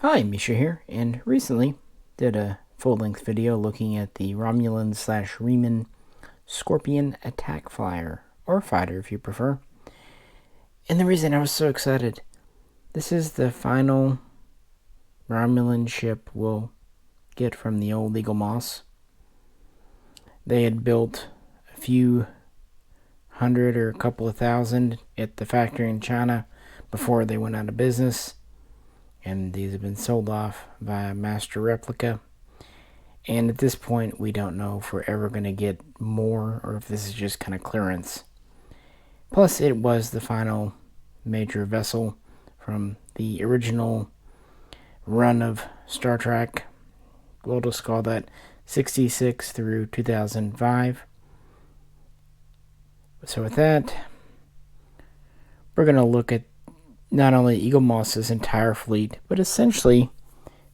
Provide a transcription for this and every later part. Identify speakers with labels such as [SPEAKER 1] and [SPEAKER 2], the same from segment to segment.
[SPEAKER 1] Hi, Misha here, and recently did a full-length video looking at the Romulan/Reman Scorpion attack flyer, or fighter if you prefer. And the reason I was so excited, this is the final Romulan ship we'll get from the old Eagle Moss. They had built a few hundred or a couple of thousand at the factory in China before they went out of business, and these have been sold off via master replica. And at this point, we don't know if we're ever going to get more or if this is just kind of clearance. Plus, it was the final major vessel from the original run of Star Trek. We'll just call that 66 through 2005. So with that, we're going to look at not only Eagle Moss's entire fleet, but essentially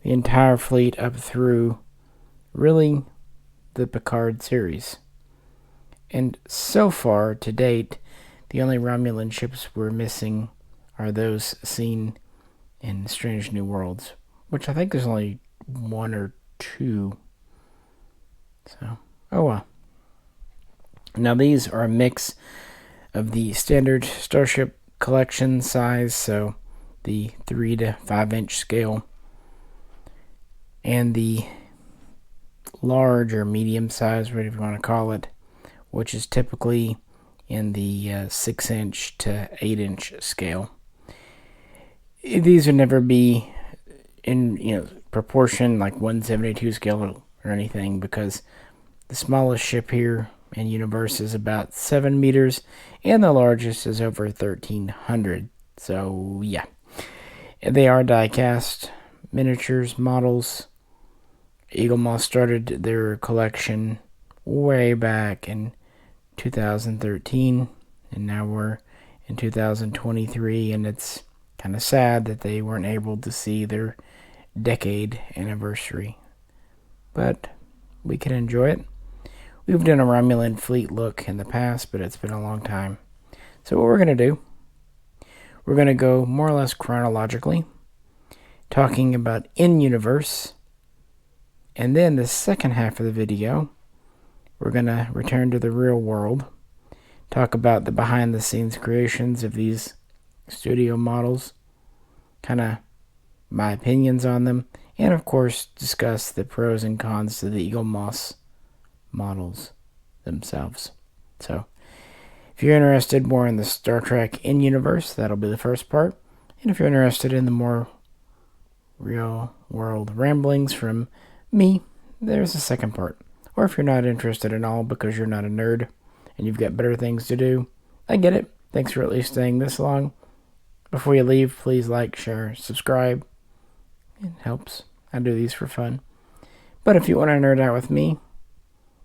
[SPEAKER 1] the entire fleet up through really the Picard series. And so far to date, the only Romulan ships we're missing are those seen in Strange New Worlds, which I think there's only one or two. So, oh well. Now these are a mix of the standard Starship collection size, so the 3 to 5 inch scale, and the large or medium size, whatever you want to call it, which is typically in the 6 inch to 8 inch scale. These would never be in proportion like 1/72 scale or anything, because the smallest ship here in universe is about 7 meters, and the largest is over 1,300. So yeah, they are die-cast miniatures models. Eagle Moss started their collection way back in 2013, and now we're in 2023, and it's kind of sad that they weren't able to see their decade anniversary. But we can enjoy it. We've done a Romulan fleet look in the past, but it's been a long time. So what we're going to do, we're going to go more or less chronologically, talking about in-universe, and then the second half of the video, we're going to return to the real world, talk about the behind-the-scenes creations of these studio models, kind of my opinions on them, and of course discuss the pros and cons to the Eagle Moss models themselves. So if you're interested more in the Star Trek in-universe, that'll be the first part. And if you're interested in the more real-world ramblings from me, there's the second part. Or if you're not interested at all because you're not a nerd and you've got better things to do, I get it. Thanks for at least staying this long. Before you leave, please like, share, subscribe. It helps. I do these for fun. But if you want to nerd out with me,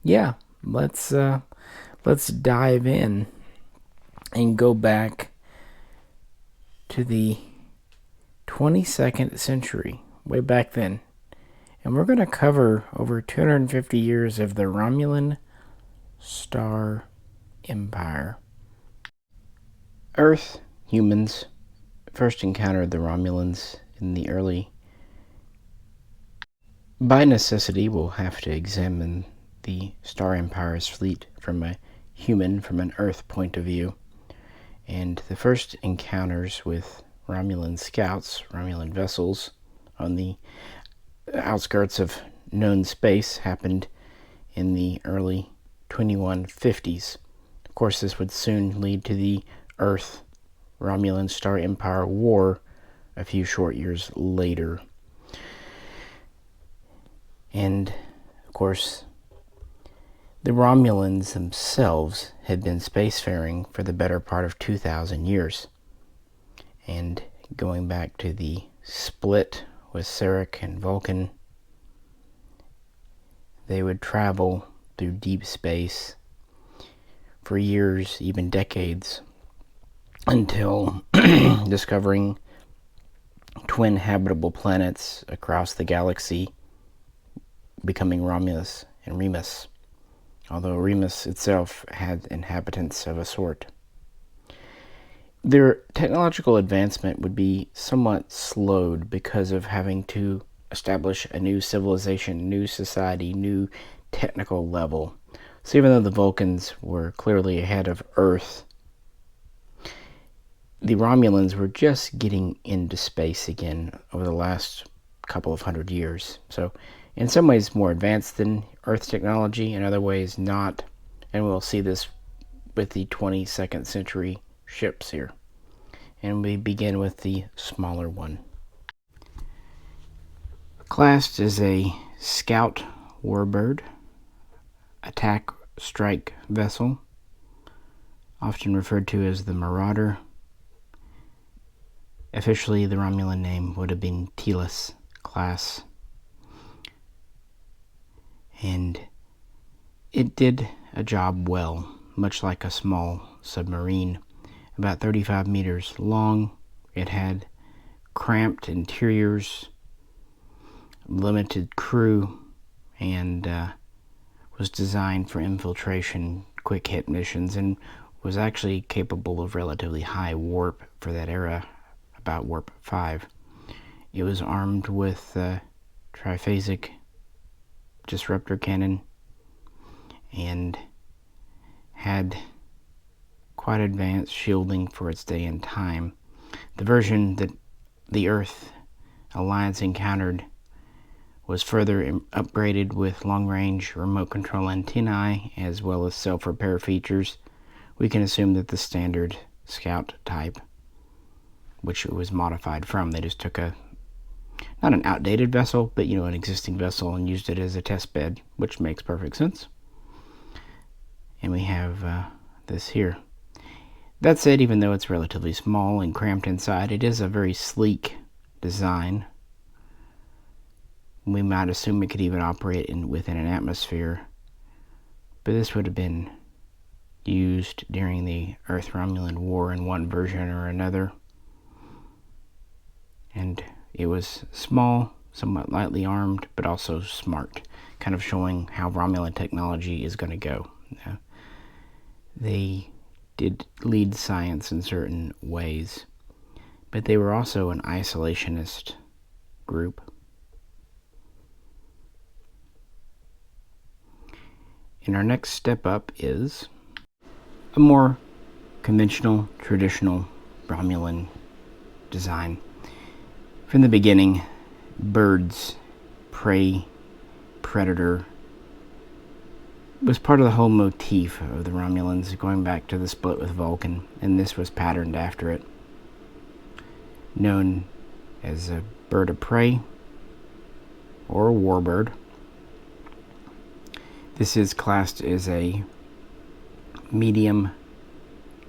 [SPEAKER 1] yeah, let's dive in and go back to the 22nd century, way back then. And we're going to cover over 250 years of the Romulan Star Empire. Earth humans first encountered the Romulans in the early... By necessity, we'll have to examine the Star Empire's fleet from an Earth point of view. And the first encounters with Romulan scouts, Romulan vessels, on the outskirts of known space happened in the early 2150s. Of course, this would soon lead to the Earth Romulan Star Empire War a few short years later. And, of course, the Romulans themselves had been spacefaring for the better part of 2,000 years. And going back to the split with Sarek and Vulcan, they would travel through deep space for years, even decades, until discovering twin habitable planets across the galaxy, becoming Romulus and Remus, although Remus itself had inhabitants of a sort. their technological advancement would be somewhat slowed because of having to establish a new civilization, new society, new technical level. So even though the Vulcans were clearly ahead of Earth, the Romulans were just getting into space again over the last couple of 100 years. So in some ways more advanced than Earth technology, in other ways not. And we'll see this with the 22nd century ships here. And we begin with the smaller one. Classed as a scout warbird, attack strike vessel, often referred to as the Marauder. Officially, the Romulan name would have been Telos class. And it did a job well, much like a small submarine. About 35 meters long, it had cramped interiors, limited crew, and was designed for infiltration, quick hit missions, and was actually capable of relatively high warp for that era, about warp 5. It was armed with triphasic disruptor cannon and had quite advanced shielding for its day and time. The version that the Earth Alliance encountered was further upgraded with long-range remote control antennae as well as self-repair features. We can assume that the standard Scout type, which it was modified from, they just took not an outdated vessel, but an existing vessel and used it as a test bed, which makes perfect sense. And we have this here. That said, even though it's relatively small and cramped inside, it is a very sleek design. We might assume it could even operate within an atmosphere, but this would have been used during the Earth-Romulan War in one version or another. And it was small, somewhat lightly armed, but also smart, kind of showing how Romulan technology is going to go. They did lead science in certain ways, but they were also an isolationist group. And our next step up is a more conventional, traditional Romulan design. From the beginning, birds, prey, predator was part of the whole motif of the Romulans, going back to the split with Vulcan, and this was patterned after it. Known as a bird of prey or a warbird, this is classed as a medium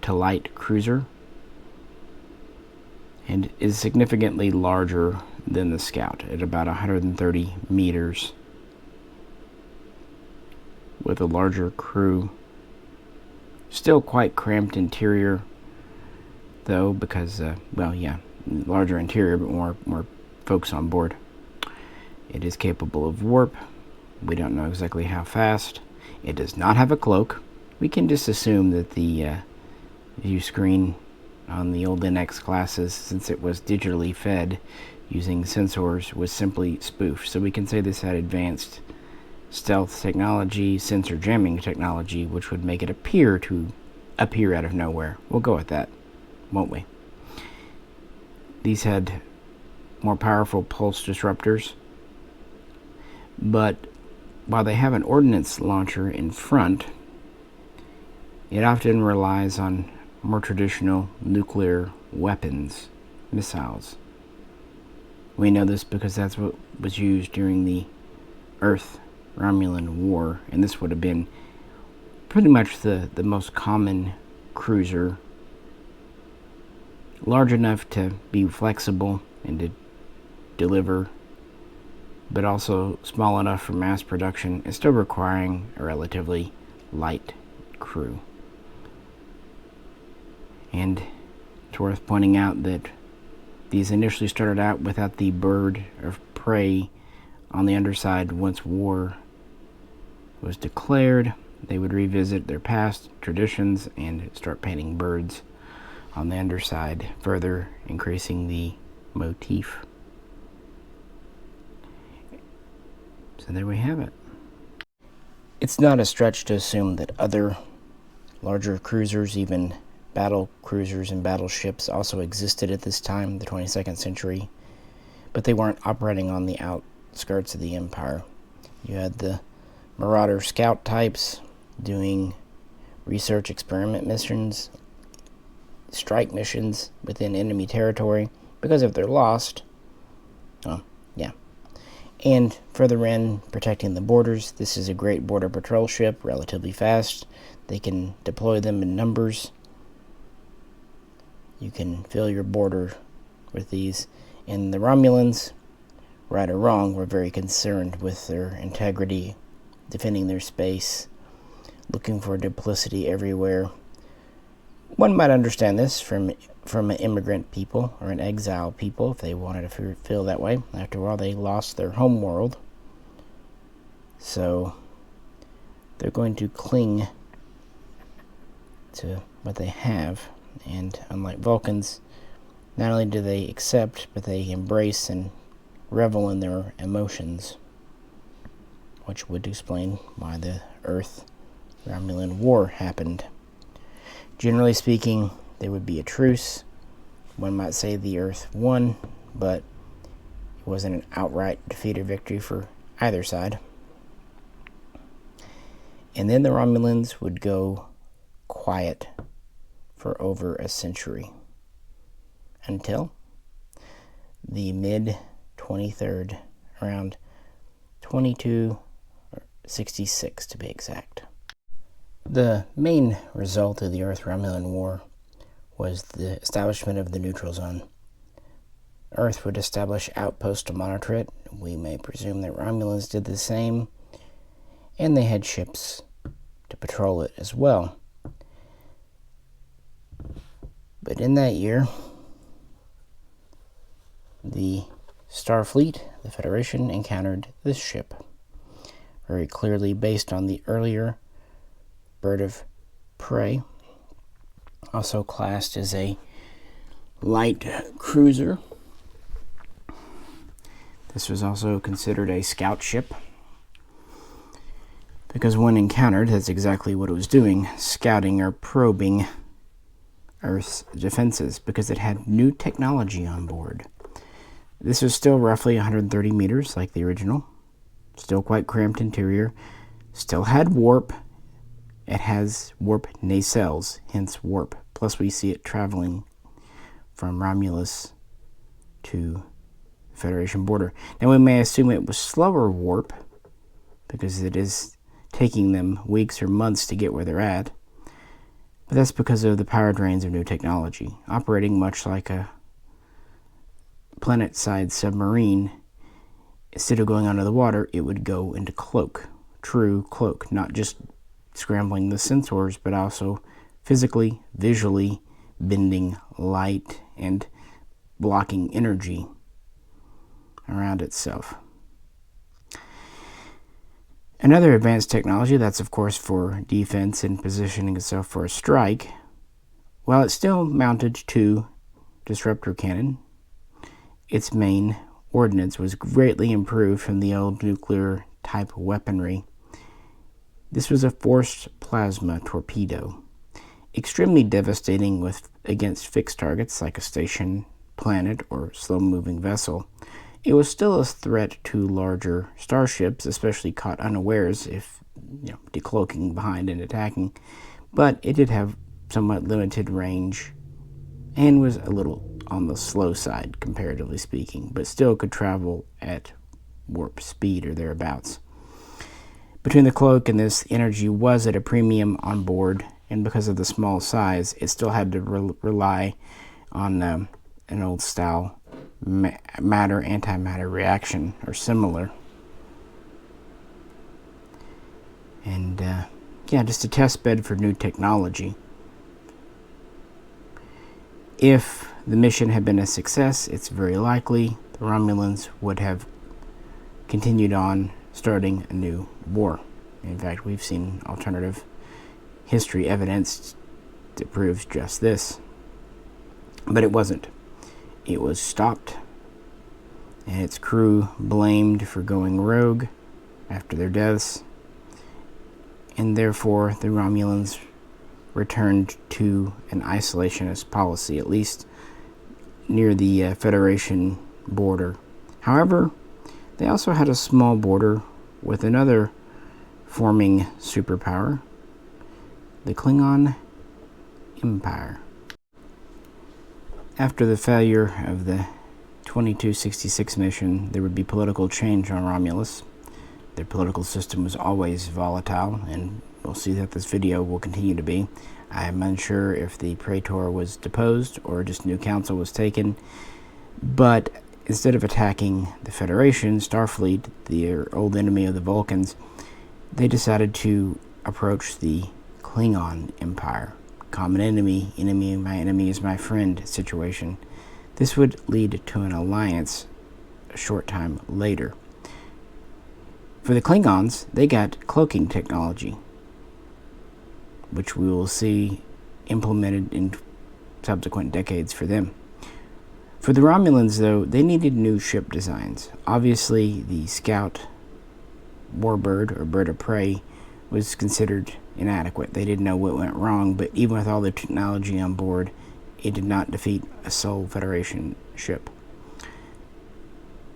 [SPEAKER 1] to light cruiser and is significantly larger than the Scout at about 130 meters, with a larger crew. Still quite cramped interior, though, because, larger interior, but more folks on board. It is capable of warp. We don't know exactly how fast. It does not have a cloak. We can just assume that the view screen on the old NX classes, since it was digitally fed using sensors, was simply spoofed. So we can say this had advanced stealth technology, sensor jamming technology, which would make it appear out of nowhere. We'll go with that, won't we? These had more powerful pulse disruptors, but while they have an ordnance launcher in front, it often relies on more traditional nuclear weapons, missiles. We know this because that's what was used during the Earth-Romulan War, and this would have been pretty much the most common cruiser, large enough to be flexible and to deliver, but also small enough for mass production and still requiring a relatively light crew. And it's worth pointing out that these initially started out without the bird of prey on the underside. Once war was declared, they would revisit their past traditions and start painting birds on the underside, further increasing the motif. So there we have it. It's not a stretch to assume that other larger cruisers, even battle cruisers and battleships, also existed at this time, the 22nd century, but they weren't operating on the outskirts of the empire. You had the marauder scout types doing research experiment missions, strike missions within enemy territory, because if they're lost, and further in, protecting the borders. This is a great border patrol ship, relatively fast. They can deploy them in numbers. You can fill your border with these. And the Romulans, right or wrong, were very concerned with their integrity, defending their space, looking for duplicity everywhere. One might understand this from an immigrant people or an exile people if they wanted to feel that way. After all, they lost their home world. So they're going to cling to what they have. And unlike Vulcans, not only do they accept, but they embrace and revel in their emotions, which would explain why the Earth-Romulan War happened. Generally speaking, there would be a truce. One might say the Earth won, but it wasn't an outright defeat or victory for either side. And then the Romulans would go quiet for over a century, until the mid-23rd, around 2266 to be exact. The main result of the Earth-Romulan War was the establishment of the neutral zone. Earth would establish outposts to monitor it. We may presume that Romulans did the same, and they had ships to patrol it as well. But in that year, the Starfleet, the Federation, encountered this ship, very clearly based on the earlier bird of prey, also classed as a light cruiser. This was also considered a scout ship, because when encountered, that's exactly what it was doing, scouting or probing Earth's defenses, because it had new technology on board. This was still roughly 130 meters like the original, still quite cramped interior, still had warp. It has warp nacelles, hence warp. Plus we see it traveling from Romulus to the Federation border. Now we may assume it was slower warp, because it is taking them weeks or months to get where they're at. But that's because of the power drains of new technology. Operating much like a planet-side submarine, instead of going under the water, it would go into cloak. True cloak, not just scrambling the sensors, but also physically, visually bending light and blocking energy around itself. Another advanced technology that's of course for defense and positioning itself for a strike, while it still mounted to disruptor cannon, its main ordnance was greatly improved from the old nuclear type weaponry. This was a forced plasma torpedo, extremely devastating against fixed targets like a station planet or slow-moving vessel. It was still a threat to larger starships, especially caught unawares if decloaking behind and attacking, but it did have somewhat limited range and was a little on the slow side, comparatively speaking, but still could travel at warp speed or thereabouts. Between the cloak and this, energy was at a premium on board, and because of the small size, it still had to rely on an old style matter-antimatter reaction or similar. And just a test bed for new technology. If the mission had been a success, it's very likely the Romulans would have continued on, starting a new war. In fact, we've seen alternative history evidence that proves just this. But it wasn't. It was stopped, and its crew blamed for going rogue after their deaths, and therefore the Romulans returned to an isolationist policy, at least near the Federation border. However, they also had a small border with another forming superpower, the Klingon Empire. After the failure of the 2266 mission, there would be political change on Romulus. Their political system was always volatile, and we'll see that this video will continue to be. I am unsure if the Praetor was deposed or just new council was taken, but instead of attacking the Federation, Starfleet, the old enemy of the Vulcans, they decided to approach the Klingon Empire. Common enemy, my enemy is my friend situation. This would lead to an alliance a short time later. For the Klingons, they got cloaking technology, which we will see implemented in subsequent decades for them. For the Romulans, though, they needed new ship designs. Obviously, the Scout Warbird, or Bird of Prey, was considered inadequate. They didn't know what went wrong, but even with all the technology on board, it did not defeat a sole Federation ship.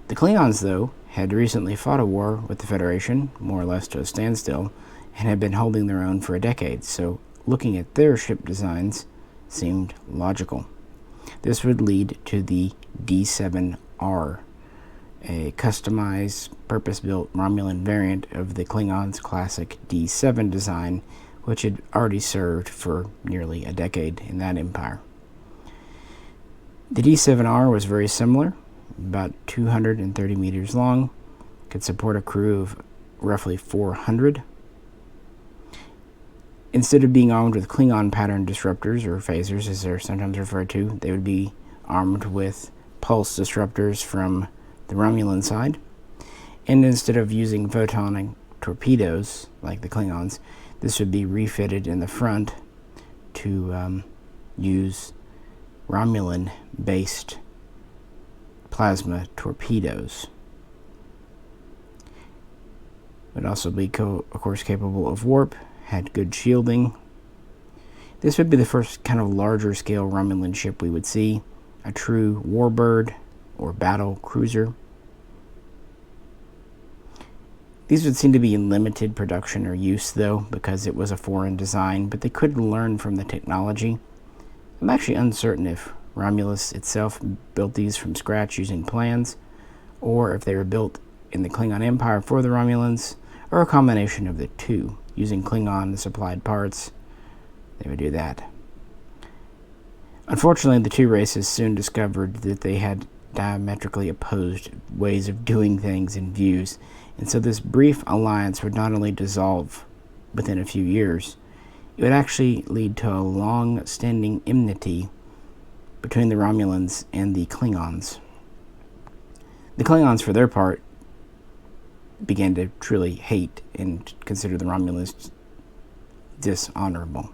[SPEAKER 1] The Klingons, though, had recently fought a war with the Federation, more or less to a standstill, and had been holding their own for a decade, so looking at their ship designs seemed logical. This would lead to the D7R, a customized, purpose-built Romulan variant of the Klingons' classic D7 design, which had already served for nearly a decade in that empire. The D7R was very similar, about 230 meters long, could support a crew of roughly 400. Instead of being armed with Klingon pattern disruptors, or phasers as they're sometimes referred to, they would be armed with pulse disruptors from the Romulan side. And instead of using photonic torpedoes like the Klingons, this would be refitted in the front to use Romulan-based plasma torpedoes. Would also be, of course, capable of warp, had good shielding. This would be the first kind of larger scale Romulan ship we would see, a true warbird or battle cruiser. These would seem to be in limited production or use, though, because it was a foreign design, but they could learn from the technology. I'm actually uncertain if Romulus itself built these from scratch using plans, or if they were built in the Klingon Empire for the Romulans, or a combination of the two, using Klingon supplied parts. They would do that. Unfortunately, the two races soon discovered that they had diametrically opposed ways of doing things and views, and so this brief alliance would not only dissolve within a few years, it would actually lead to a long-standing enmity between the Romulans and the Klingons. The Klingons, for their part, began to truly hate and consider the Romulans dishonorable,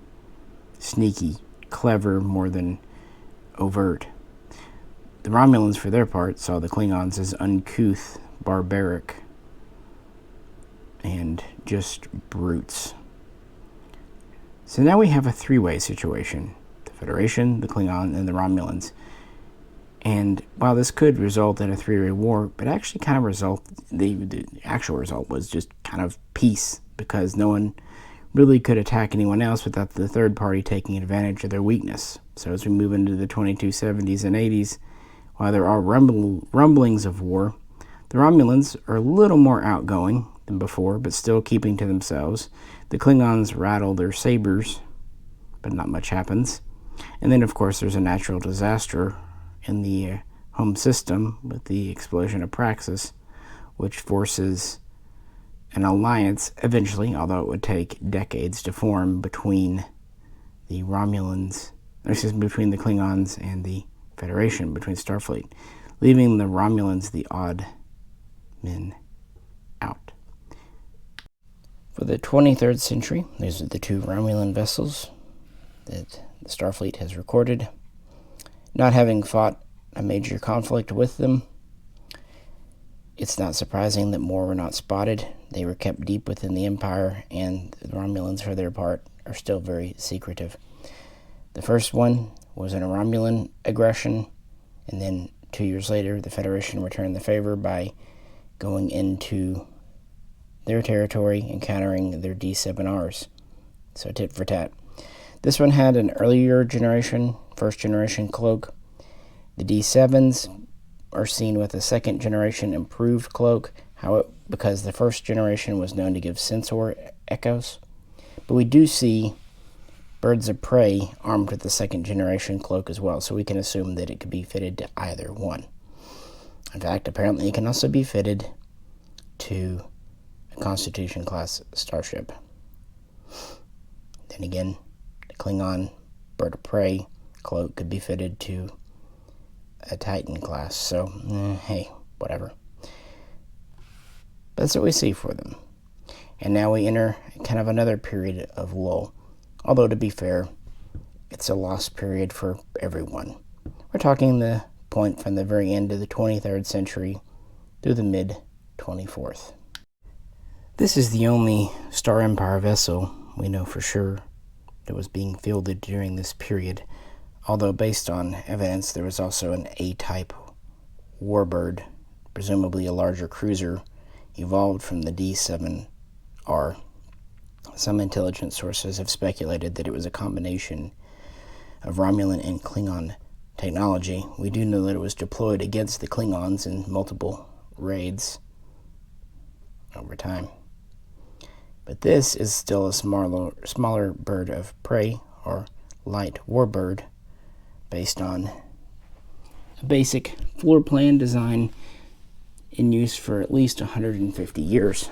[SPEAKER 1] sneaky, clever more than overt. The Romulans, for their part, saw the Klingons as uncouth, barbaric, and just brutes. So now we have a three-way situation: the Federation, the Klingon, and the Romulans. And while this could result in a three-way war, it actually kind of the actual result was just kind of peace, because no one really could attack anyone else without the third party taking advantage of their weakness. So as we move into the 2270s and 80s, while there are rumblings of war, the Romulans are a little more outgoing than before, but still keeping to themselves. The Klingons rattle their sabers, but not much happens. And then, of course, there's a natural disaster in the home system with the explosion of Praxis, which forces an alliance eventually, although it would take decades to form, between the between the Klingons and the Federation, between Starfleet, leaving the Romulans the odd men out. For the 23rd century, these are the two Romulan vessels that the Starfleet has recorded. Not having fought a major conflict with them, it's not surprising that more were not spotted. They were kept deep within the Empire, and the Romulans, for their part, are still very secretive. The first one was an Romulan aggression, and then 2 years later, the Federation returned the favor by going into their territory, encountering their D7Rs. So tit for tat. This one had an earlier generation, first generation cloak. The D7s are seen with a second generation improved cloak, because the first generation was known to give sensor echoes. But we do see birds of prey armed with the second generation cloak as well, so we can assume that it could be fitted to either one. In fact, apparently it can also be fitted to a Constitution class starship. Then again, the Klingon bird of prey cloak could be fitted to a Titan class, so hey, whatever. That's what we see for them. And now we enter kind of another period of lull. Although, to be fair, it's a lost period for everyone. We're talking the point from the very end of the 23rd century through the mid-24th. This is the only Star Empire vessel we know for sure that was being fielded during this period, although based on evidence there was also an A-type Warbird, presumably a larger cruiser, evolved from the D7R. Some intelligence sources have speculated that it was a combination of Romulan and Klingon technology. We do know that it was deployed against the Klingons in multiple raids over time. But this is still a smaller bird of prey, or light warbird, based on a basic floor plan design in use for at least 150 years.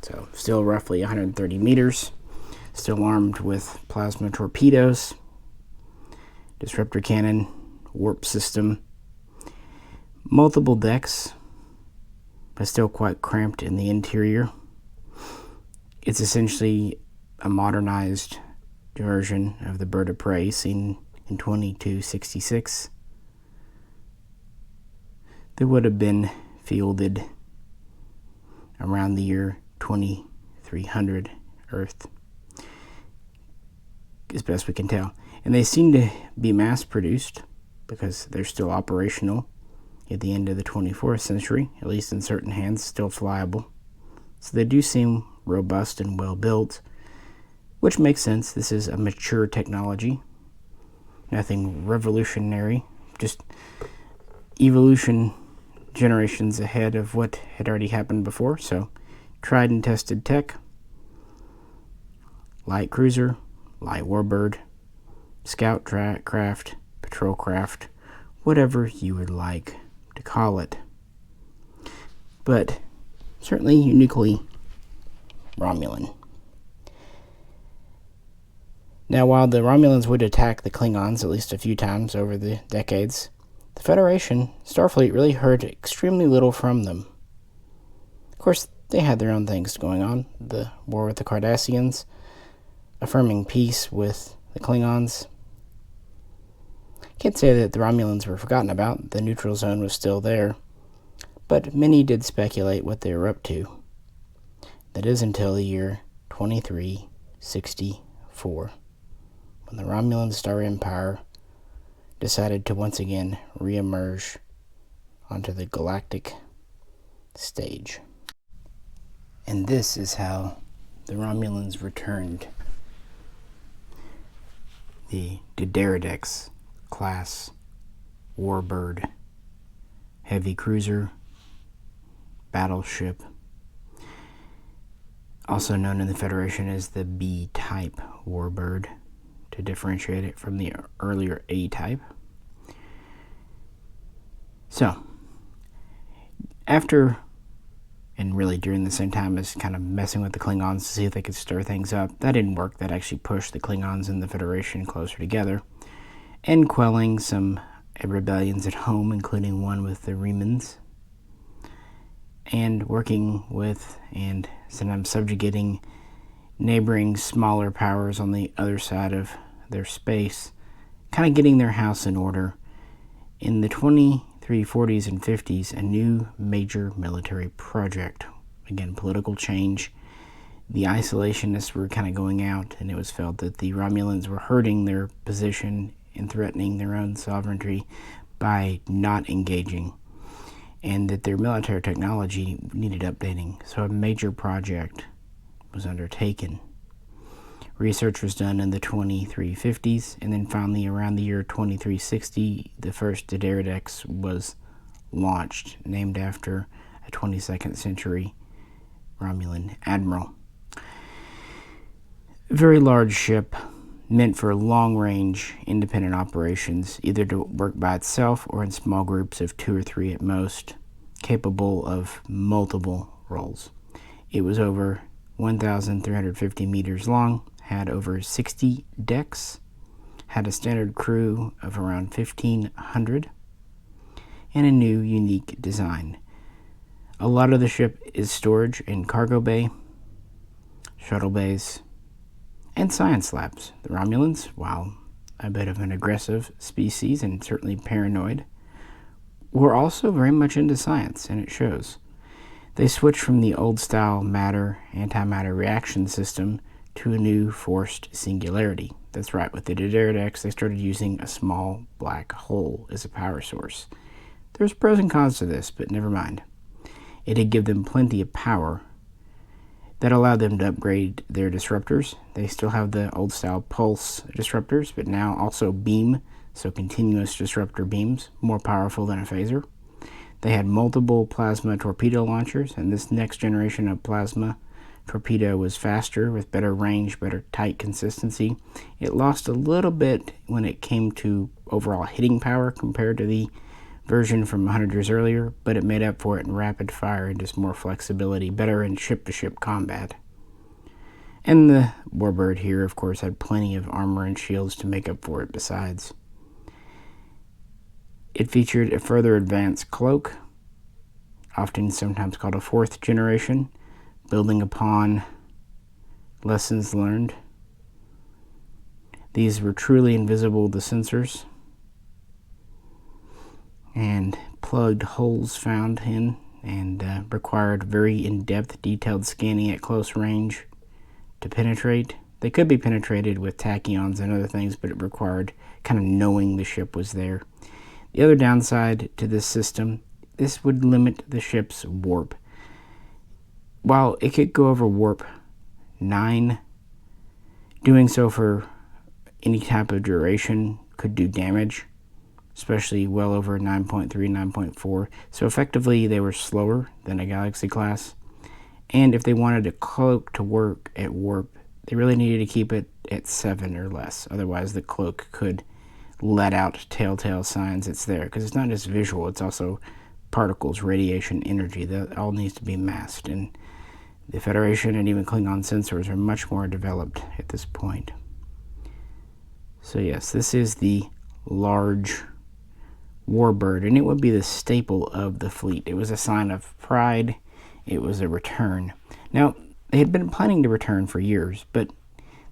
[SPEAKER 1] So still roughly 130 meters, still armed with plasma torpedoes, disruptor cannon, warp system, multiple decks, but still quite cramped in the interior. It's essentially a modernized version of the bird of prey seen in 2266 that would have been fielded around the year 2300 Earth, as best we can tell. And they seem to be mass-produced because they're still operational at the end of the 24th century, at least in certain hands, still flyable. So they do seem robust and well-built, which makes sense. This is a mature technology. Nothing revolutionary, just evolution generations ahead of what had already happened before. So tried and tested tech, light cruiser, light warbird, scout craft, patrol craft, whatever you would like to call it. But certainly uniquely Romulan. Now, while the Romulans would attack the Klingons at least a few times over the decades, the Federation, Starfleet, really heard extremely little from them. Of course, they had their own things going on. The war with the Cardassians, affirming peace with the Klingons. Can't say that the Romulans were forgotten about. The neutral zone was still there. But many did speculate what they were up to. That is until the year 2364, when the Romulan Star Empire decided to once again re-emerge onto the galactic stage. And this is how the Romulans returned. The D'Deridex class Warbird heavy cruiser battleship, also known in the Federation as the B-type Warbird, to differentiate it from the earlier A-type. So, after, and really during the same time as kind of messing with the Klingons to see if they could stir things up, that didn't work. That actually pushed the Klingons and the Federation closer together, and quelling some rebellions at home, including one with the Remans, and working with and sometimes subjugating neighboring smaller powers on the other side of their space, kind of getting their house in order In the 2340s and 50s, a new major military project, again, political change. The isolationists were kind of going out, and it was felt that the Romulans were hurting their position and threatening their own sovereignty by not engaging, and that their military technology needed updating. So a major project was undertaken. Research was done in the 2350s, and then finally around the year 2360, the first Diderdex was launched, named after a 22nd century Romulan admiral. A very large ship, meant for long-range independent operations, either to work by itself or in small groups of 2 or 3 at most, capable of multiple roles. It was over 1,350 meters long, had over 60 decks, had a standard crew of around 1,500, and a new, unique design. A lot of the ship is storage in cargo bay, shuttle bays, and science labs. The Romulans, while a bit of an aggressive species and certainly paranoid, were also very much into science, and it shows. They switched from the old-style matter-antimatter reaction system to a new forced singularity. That's right, with the Diderdex, they started using a small black hole as a power source. There's pros and cons to this, but never mind. It had given them plenty of power that allowed them to upgrade their disruptors. They still have the old-style pulse disruptors, but now also beam, so continuous disruptor beams, more powerful than a phaser. They had multiple plasma torpedo launchers, and this next generation of plasma torpedo was faster, with better range, better tight consistency. It lost a little bit when it came to overall hitting power compared to the version from 100 years earlier, but it made up for it in rapid fire and just more flexibility, better in ship-to-ship combat. And the Warbird here, of course, had plenty of armor and shields to make up for it besides. It featured a further advanced cloak, often sometimes called a 4th generation, building upon lessons learned. These were truly invisible to sensors, and plugged holes found in, and required very in-depth, detailed scanning at close range to penetrate. They could be penetrated with tachyons and other things, but it required kind of knowing the ship was there. The other downside to this system, this would limit the ship's warp. While it could go over warp 9, doing so for any type of duration could do damage, especially well over 9.3, 9.4. So effectively, they were slower than a Galaxy class. And if they wanted a cloak to work at warp, they really needed to keep it at 7 or less. Otherwise, the cloak could let out telltale signs it's there. Because it's not just visual, it's also particles, radiation, energy. That all needs to be masked. And the Federation and even Klingon sensors are much more developed at this point. So yes, this is the large Warbird, and it would be the staple of the fleet. It was a sign of pride. It was a return. Now, they had been planning to return for years, but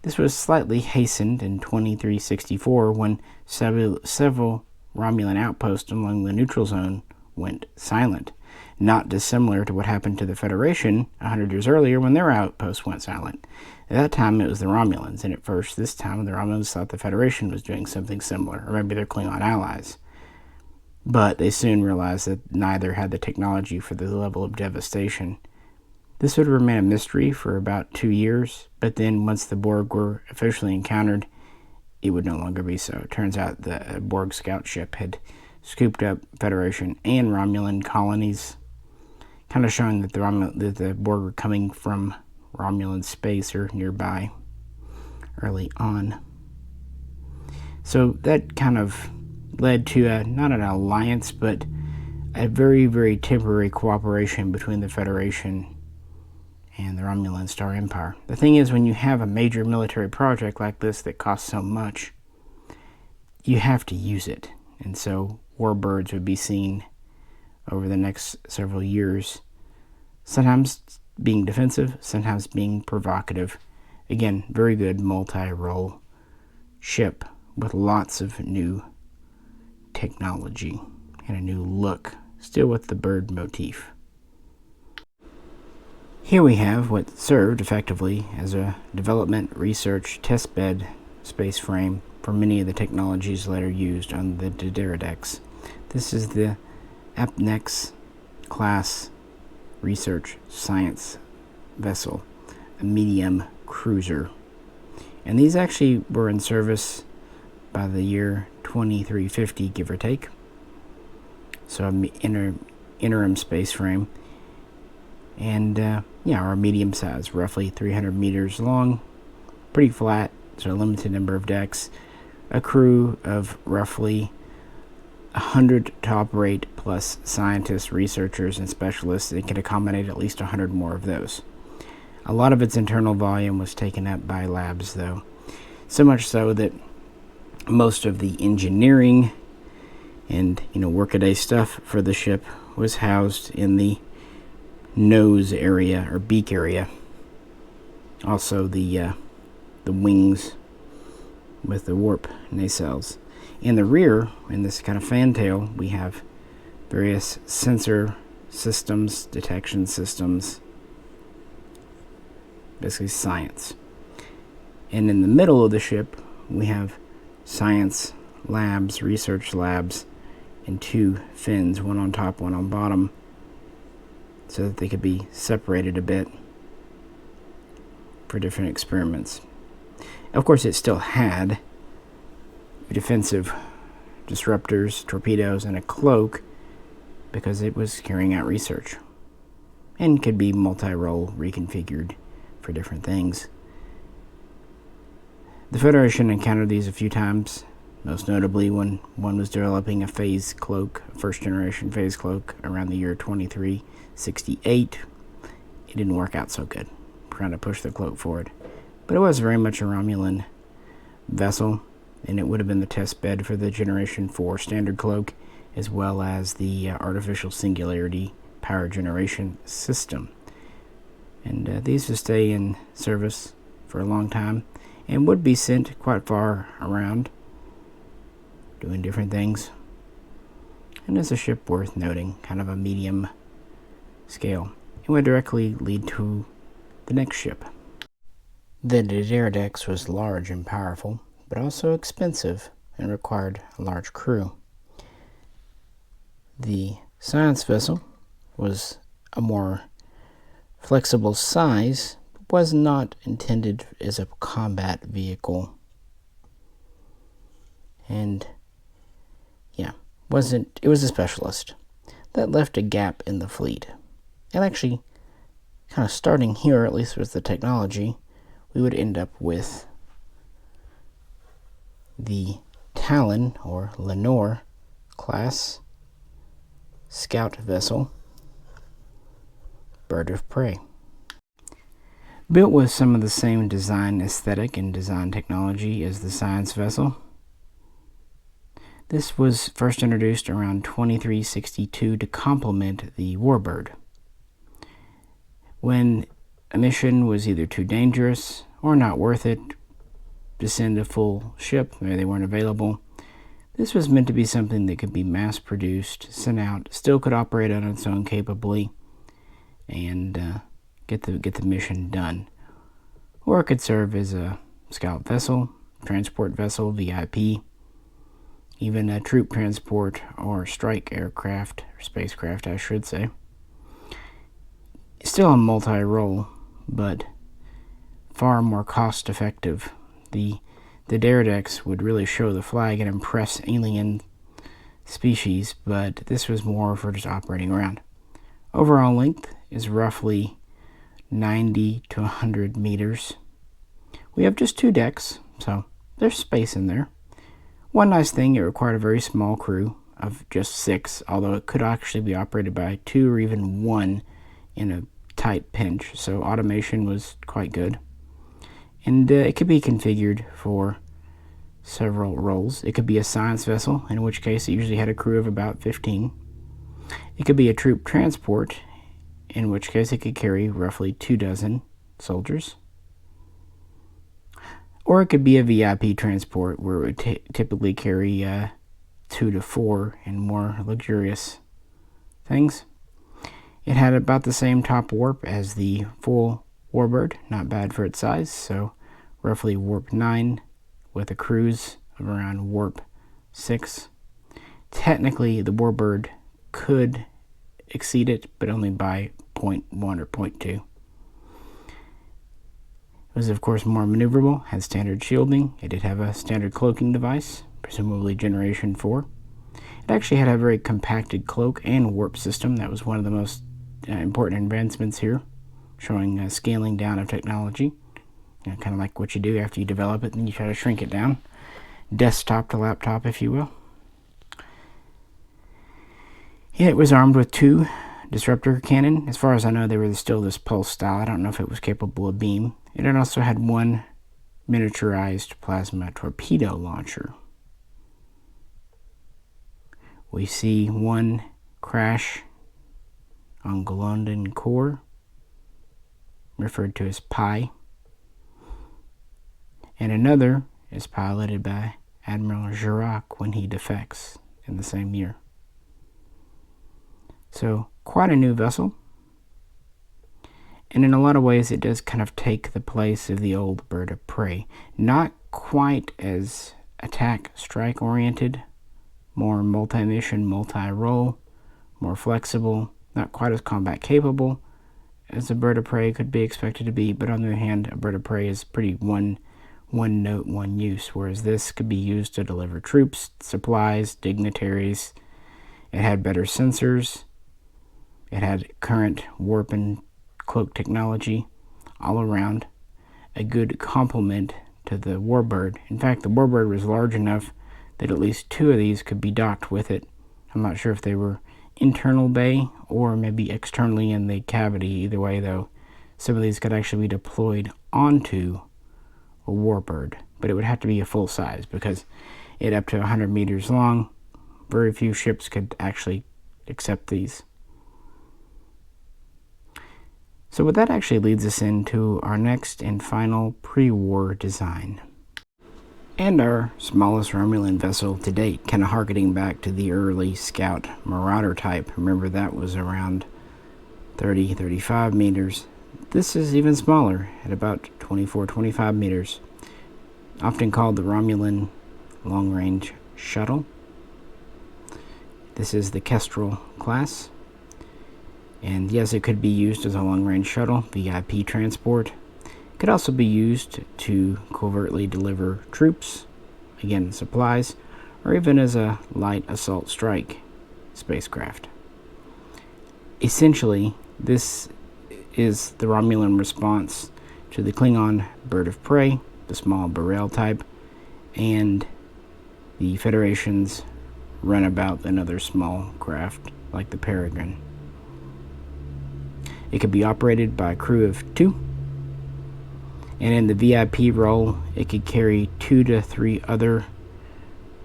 [SPEAKER 1] this was slightly hastened in 2364 when several Romulan outposts along the neutral zone went silent. Not dissimilar to what happened to the Federation 100 years earlier when their outposts went silent. At that time, it was the Romulans, and at first, this time, the Romulans thought the Federation was doing something similar, or maybe their Klingon allies. But they soon realized that neither had the technology for the level of devastation. This would remain a mystery for about 2 years, but then once the Borg were officially encountered, it would no longer be so. It turns out the Borg scout ship had scooped up Federation and Romulan colonies, kind of showing that the Borg were coming from Romulan space or nearby early on. So that kind of led to not an alliance, but a very, very temporary cooperation between the Federation and the Romulan Star Empire. The thing is, when you have a major military project like this that costs so much, you have to use it. And so Warbirds would be seen over the next several years, sometimes being defensive, sometimes being provocative. Again, very good multi-role ship with lots of new technology and a new look, still with the bird motif. Here we have what served effectively as a development, research, testbed space frame for many of the technologies later used on the Pterodactyls. This is the Apnex class research science vessel, a medium cruiser. And these actually were in service by the year 2350, give or take. So an interim space frame. And are medium size, roughly 300 meters long, pretty flat, so a limited number of decks. A crew of roughly 100 to operate, plus scientists, researchers, and specialists. It could accommodate at least 100 more of those. A lot of its internal volume was taken up by labs, though. So much so that most of the engineering and workaday stuff for the ship was housed in the nose area or beak area. Also the wings with the warp nacelles. In the rear, in this kind of fantail, we have various sensor systems, detection systems, basically science. And in the middle of the ship, we have science labs, research labs, and two fins, one on top, one on bottom, so that they could be separated a bit for different experiments. Of course, it still had defensive disruptors, torpedoes, and a cloak because it was carrying out research and could be multi-role reconfigured for different things. The Federation encountered these a few times, most notably when one was developing a phase cloak, a first-generation phase cloak, around the year 2368. It didn't work out so good, trying to push the cloak forward. But it was very much a Romulan vessel, and it would have been the test bed for the Generation 4 standard cloak, as well as the artificial singularity power generation system. And these would stay in service for a long time and would be sent quite far around, doing different things. And as a ship worth noting, kind of a medium scale. It would directly lead to the next ship. The Pterodactyls was large and powerful, but also expensive and required a large crew. The science vessel was a more flexible size, but was not intended as a combat vehicle. And it was a specialist. That left a gap in the fleet. And actually, kind of starting here, at least with the technology, we would end up with the Talon, or Lenore, class scout vessel, bird of prey. Built with some of the same design aesthetic and design technology as the science vessel, this was first introduced around 2362 to complement the Warbird. When a mission was either too dangerous or not worth it to send a full ship, maybe they weren't available, this was meant to be something that could be mass-produced, sent out, still could operate on its own capably, and get the mission done. Or it could serve as a scout vessel, transport vessel, VIP, even a troop transport or strike aircraft, or spacecraft I should say. Still a multi-role, but far more cost-effective. The Pterodactyls would really show the flag and impress alien species, but this was more for just operating around. Overall length is roughly 90 to 100 meters. We have just 2 decks, so there's space in there. One nice thing, it required a very small crew of just 6, although it could actually be operated by 2 or even 1 in a tight pinch, so automation was quite good. And it could be configured for several roles. It could be a science vessel, in which case it usually had a crew of about 15. It could be a troop transport, in which case it could carry roughly 24 soldiers. Or it could be a VIP transport, where it would typically carry 2 to 4 and more luxurious things. It had about the same top warp as the full Warbird, not bad for its size, so roughly warp 9 with a cruise of around warp 6. Technically, the Warbird could exceed it, but only by 0.1 or 0.2. It was, of course, more maneuverable, had standard shielding. It did have a standard cloaking device, presumably Generation 4. It actually had a very compacted cloak and warp system. That was one of the most important advancements here, showing scaling down of technology. Kind of like what you do after you develop it, and you try to shrink it down. Desktop to laptop, if you will. Yeah, it was armed with 2 disruptor cannon. As far as I know, they were still this pulse style. I don't know if it was capable of beam. It also had 1 miniaturized plasma torpedo launcher. We see 1 crash on Golden Core, referred to as Pi, and another is piloted by Admiral Jirac when he defects in the same year. So, quite a new vessel. And in a lot of ways, it does kind of take the place of the old bird of prey. Not quite as attack-strike oriented, more multi-mission, multi-role, more flexible, not quite as combat capable as a bird of prey could be expected to be, but on the other hand, a bird of prey is pretty one note, one use, whereas this could be used to deliver troops, supplies, dignitaries. It had better sensors. It had current warp and cloak technology all around, a good complement to the Warbird. In fact, the Warbird was large enough that at least 2 of these could be docked with it. I'm not sure if they were internal bay or maybe externally in the cavity. Either way, though, some of these could actually be deployed onto a Warbird, but it would have to be a full size because it up to 100 meters long. Very few ships could actually accept these. So what that actually leads us into our next and final pre-war design. And our smallest Romulan vessel to date, kind of harkening back to the early Scout Marauder type. Remember, that was around 30-35 meters. This is even smaller, at about 24-25 meters. Often called the Romulan long-range shuttle. This is the Kestrel class. And yes, it could be used as a long-range shuttle, VIP transport. It could also be used to covertly deliver troops, again supplies, or even as a light assault strike spacecraft. Essentially, this is the Romulan response to the Klingon bird of prey, the small Burrell type, and the Federation's runabout, another small craft like the Peregrine. It could be operated by a crew of 2, and in the VIP role, it could carry 2 to 3 other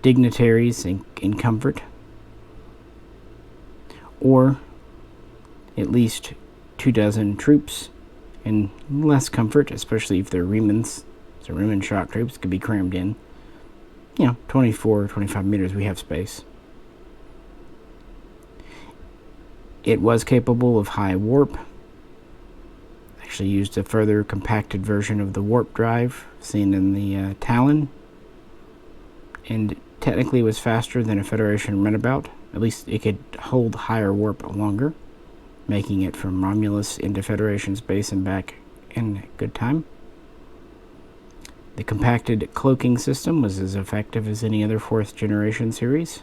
[SPEAKER 1] dignitaries in comfort, or at least 24 troops in less comfort, especially if they're Remans. So Reman shock troops could be crammed in. 24-25 meters, we have space. It was capable of high warp. Actually used a further compacted version of the warp drive seen in the Talon, and technically was faster than a Federation runabout. At least it could hold higher warp longer, making it from Romulus into Federation space and back in good time. The compacted cloaking system was as effective as any other 4th generation series.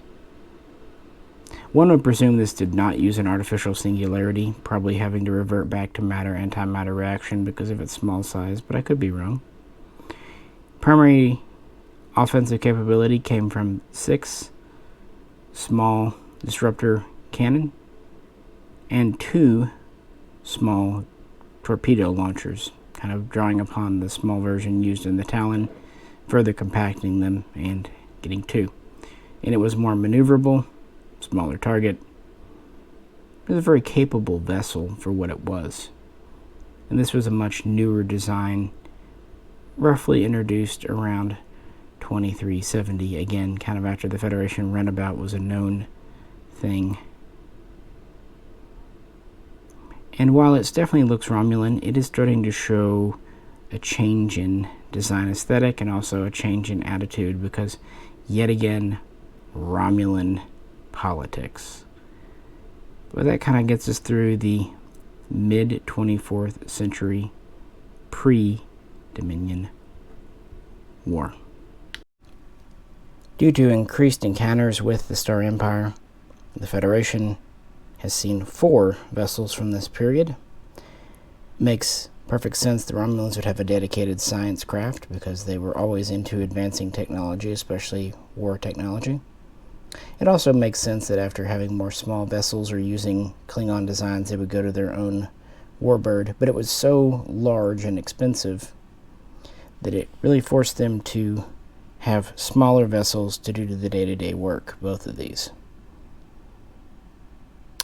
[SPEAKER 1] One would presume this did not use an artificial singularity, probably having to revert back to matter-antimatter reaction because of its small size, but I could be wrong. Primary offensive capability came from 6 small disruptor cannon and 2 small torpedo launchers, kind of drawing upon the small version used in the Talon, further compacting them and getting 2. And it was more maneuverable, smaller target. It was a very capable vessel for what it was. And this was a much newer design, roughly introduced around 2370, again, kind of after the Federation runabout was a known thing. And while it definitely looks Romulan, it is starting to show a change in design aesthetic and also a change in attitude, because yet again, Romulan politics. But that kind of gets us through the mid-24th century pre-Dominion War. Due to increased encounters with the Star Empire, the Federation has seen 4 vessels from this period. Makes perfect sense the Romulans would have a dedicated science craft, because they were always into advancing technology, especially war technology. It also makes sense that after having more small vessels or using Klingon designs, they would go to their own Warbird, but it was so large and expensive that it really forced them to have smaller vessels to do the day-to-day work, both of these.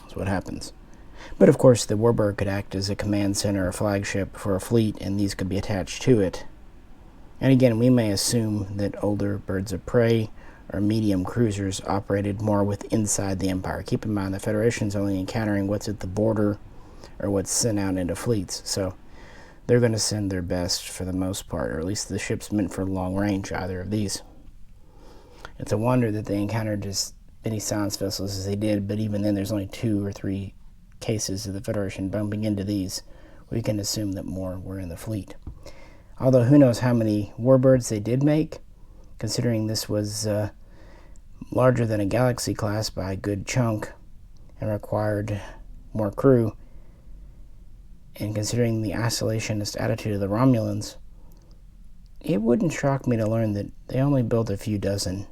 [SPEAKER 1] That's what happens. But of course, the Warbird could act as a command center or flagship for a fleet, and these could be attached to it. And again, we may assume that older birds of prey or medium cruisers operated more with inside the Empire. Keep in mind, the Federation's only encountering what's at the border or what's sent out into fleets, so they're going to send their best for the most part, or at least the ships meant for long range, either of these. It's a wonder that they encountered as many science vessels as they did, but even then there's only 2 or 3 cases of the Federation bumping into these. We can assume that more were in the fleet. Although who knows how many Warbirds they did make, considering this was larger than a Galaxy class by a good chunk and required more crew. And considering the isolationist attitude of the Romulans, it wouldn't shock me to learn that they only built a few dozen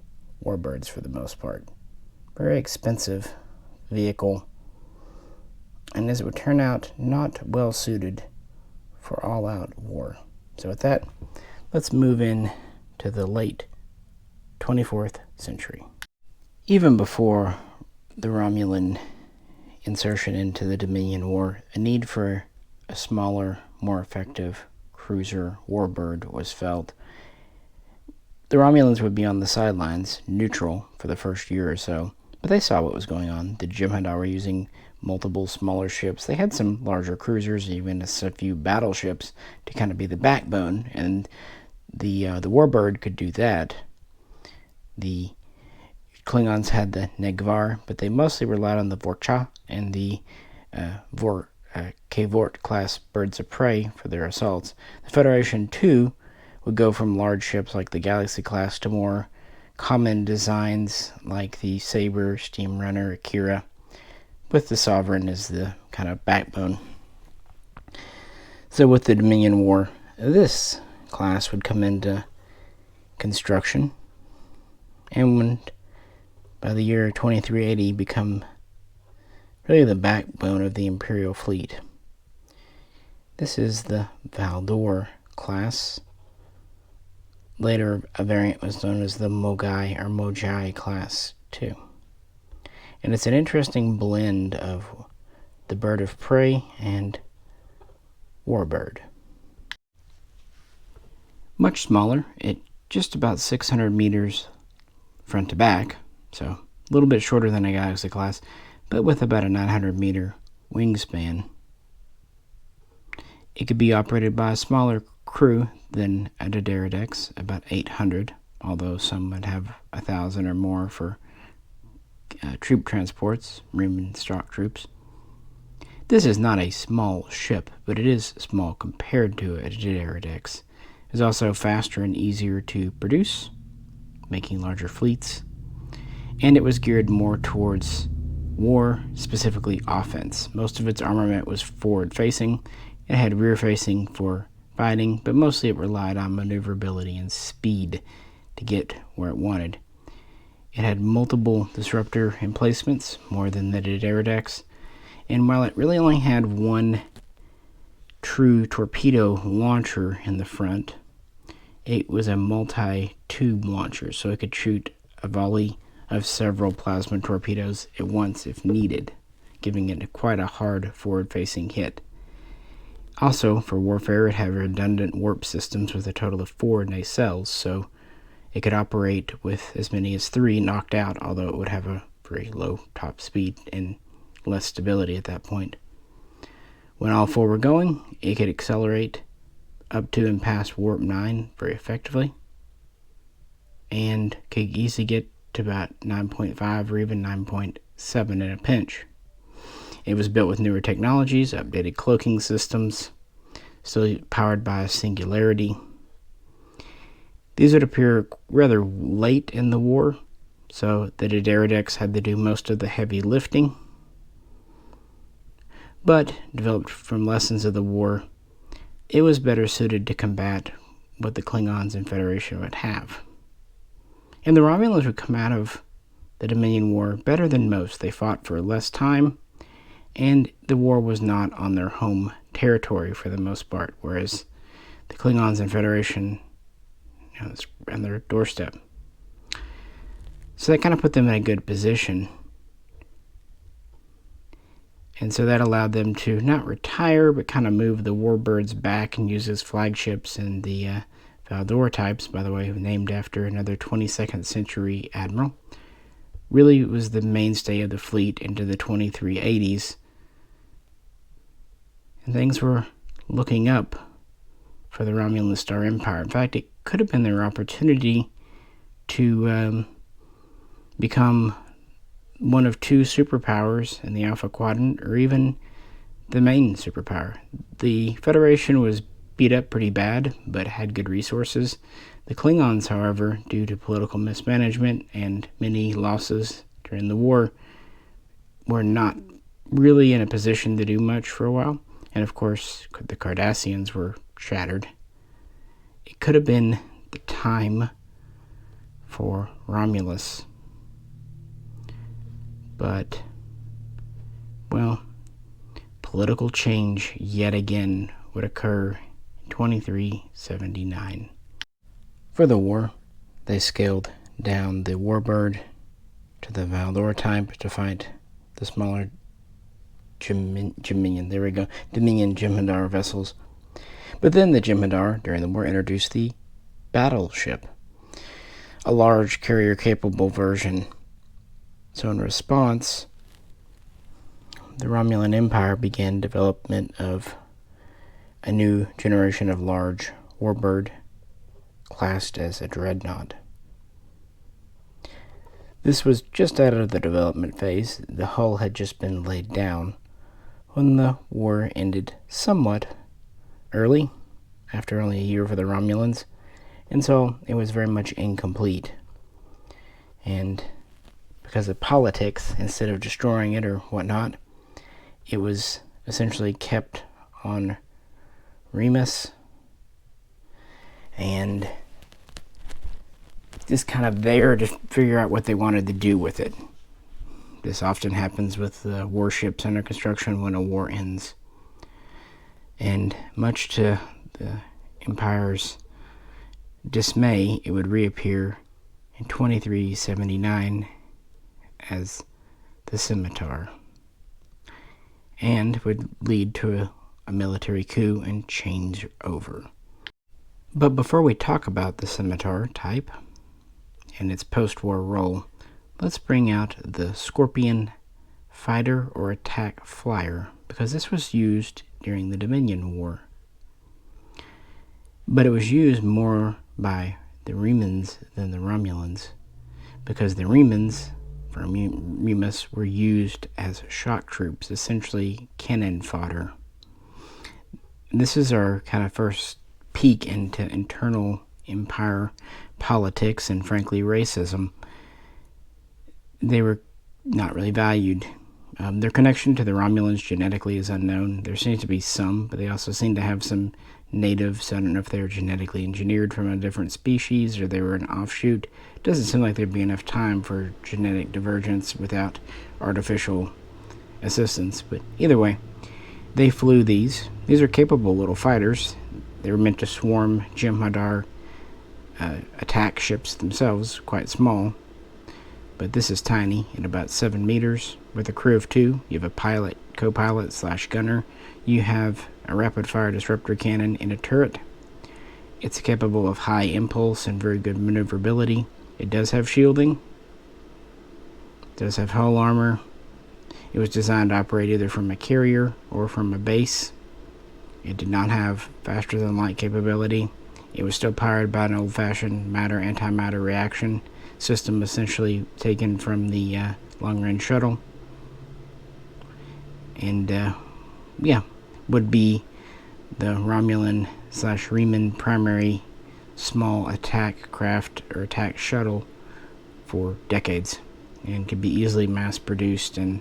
[SPEAKER 1] Warbirds for the most part. Very expensive vehicle, and as it would turn out, not well suited for all-out war. So with that, let's move in to the late 24th century. Even before the Romulan insertion into the Dominion War, a need for a smaller, more effective cruiser warbird was felt. The Romulans would be on the sidelines, neutral, for the first year or so, but they saw what was going on. The Jem'Hadar were using multiple smaller ships. They had some larger cruisers, even a few battleships to kind of be the backbone, and the Warbird could do that. The Klingons had the Negvar, but they mostly relied on the Vorcha and the Kvort class birds of prey for their assaults. The Federation, too, would go from large ships like the Galaxy class to more common designs like the Saber, Steam Runner, Akira, with the Sovereign as the kind of backbone. So with the Dominion War, this class would come into construction and would, by the year 2380, become really the backbone of the Imperial fleet. This is the Valdor class. Later, a variant was known as the Mogai or Mojai class, too. And it's an interesting blend of the bird of prey and warbird. Much smaller, at just about 600 meters front to back, so a little bit shorter than a Galaxy class, but with about a 900 meter wingspan. It could be operated by a smaller crew than a Doderidex, about 800, although some would have 1,000 or more for troop transports, Roman stock troops. This is not a small ship, but it is small compared to a Doderidex. It's also faster and easier to produce, making larger fleets, and it was geared more towards war, specifically offense. Most of its armament was forward-facing. It had rear-facing for fighting, but mostly it relied on maneuverability and speed to get where it wanted. It had multiple disruptor emplacements, more than the Doderidex, and while it really only had one true torpedo launcher in the front, it was a multi-tube launcher, so it could shoot a volley of several plasma torpedoes at once if needed, giving it quite a hard forward-facing hit. Also, for warfare, it had redundant warp systems with a total of 4 nacelles, so It could operate with as many as 3 knocked out, although it would have a very low top speed and less stability at that point. When all 4 were going, it could accelerate up to and past warp 9 very effectively, and could easily get to about 9.5 or even 9.7 in a pinch. It was built with newer technologies, updated cloaking systems, still powered by a singularity. These would appear rather late in the war, so the D'Deridex had to do most of the heavy lifting. But, developed from lessons of the war, it was better suited to combat what the Klingons and Federation would have. And the Romulans would come out of the Dominion War better than most. They fought for less time, and the war was not on their home territory for the most part, whereas the Klingons and Federation, it's on their doorstep. So that kind of put them in a good position. And so that allowed them to not retire, but kind of move the Warbirds back and use as flagships in the Valdor types, by the way, named after another 22nd century admiral. Really was the mainstay of the fleet into the 2380s. And things were looking up for the Romulan Star Empire. In fact, it could have been their opportunity to become one of 2 superpowers in the Alpha Quadrant, or even the main superpower. The Federation was beat up pretty bad, but had good resources. The Klingons, however, due to political mismanagement and many losses during the war, were not really in a position to do much for a while. And of course, the Cardassians were shattered. It could have been the time for Romulus. But, well, political change yet again would occur in 2379. For the war, they scaled down the Warbird to the Valdor type to fight the smaller Dominion Jem'Hadar vessels. But then the Jem'Hadar, during the war, introduced the battleship, a large carrier-capable version. So in response, the Romulan Empire began development of a new generation of large Warbird classed as a dreadnought. This was just out of the development phase. The hull had just been laid down when the war ended somewhat early, after only a year for the Romulans, and so it was very much incomplete. And because of politics, instead of destroying it or whatnot, it was essentially kept on Remus and just kind of there to figure out what they wanted to do with it. This often happens with warships under construction when a war ends. And much to the Empire's dismay, it would reappear in 2379 as the Scimitar, and would lead to a military coup and change over. But before we talk about the Scimitar type and its post-war role, let's bring out the Scorpion fighter or attack flyer, because this was used during the Dominion War. But it was used more by the Remans than the Romulans, because the Remans from Remus were used as shock troops, essentially cannon fodder. This is our kind of first peek into internal Empire politics and, frankly, racism. They were not really valued. Their connection to the Romulans genetically is unknown. There seems to be some, but they also seem to have some natives. I don't know if they were genetically engineered from a different species or they were an offshoot. It doesn't seem like there'd be enough time for genetic divergence without artificial assistance. But either way, they flew these. These are capable little fighters. They were meant to swarm Jem'Hadar attack ships themselves, quite small. But this is tiny, at about 7 meters, with a crew of 2. You have a pilot, co-pilot / gunner. You have a rapid-fire disruptor cannon in a turret. It's capable of high impulse and very good maneuverability. It does have shielding. It does have hull armor. It was designed to operate either from a carrier or from a base. It did not have faster than light capability. It was still powered by an old-fashioned matter-antimatter reaction system, essentially taken from the long-range shuttle. And would be the Romulan/Reman primary small attack craft or attack shuttle for decades, and could be easily mass-produced and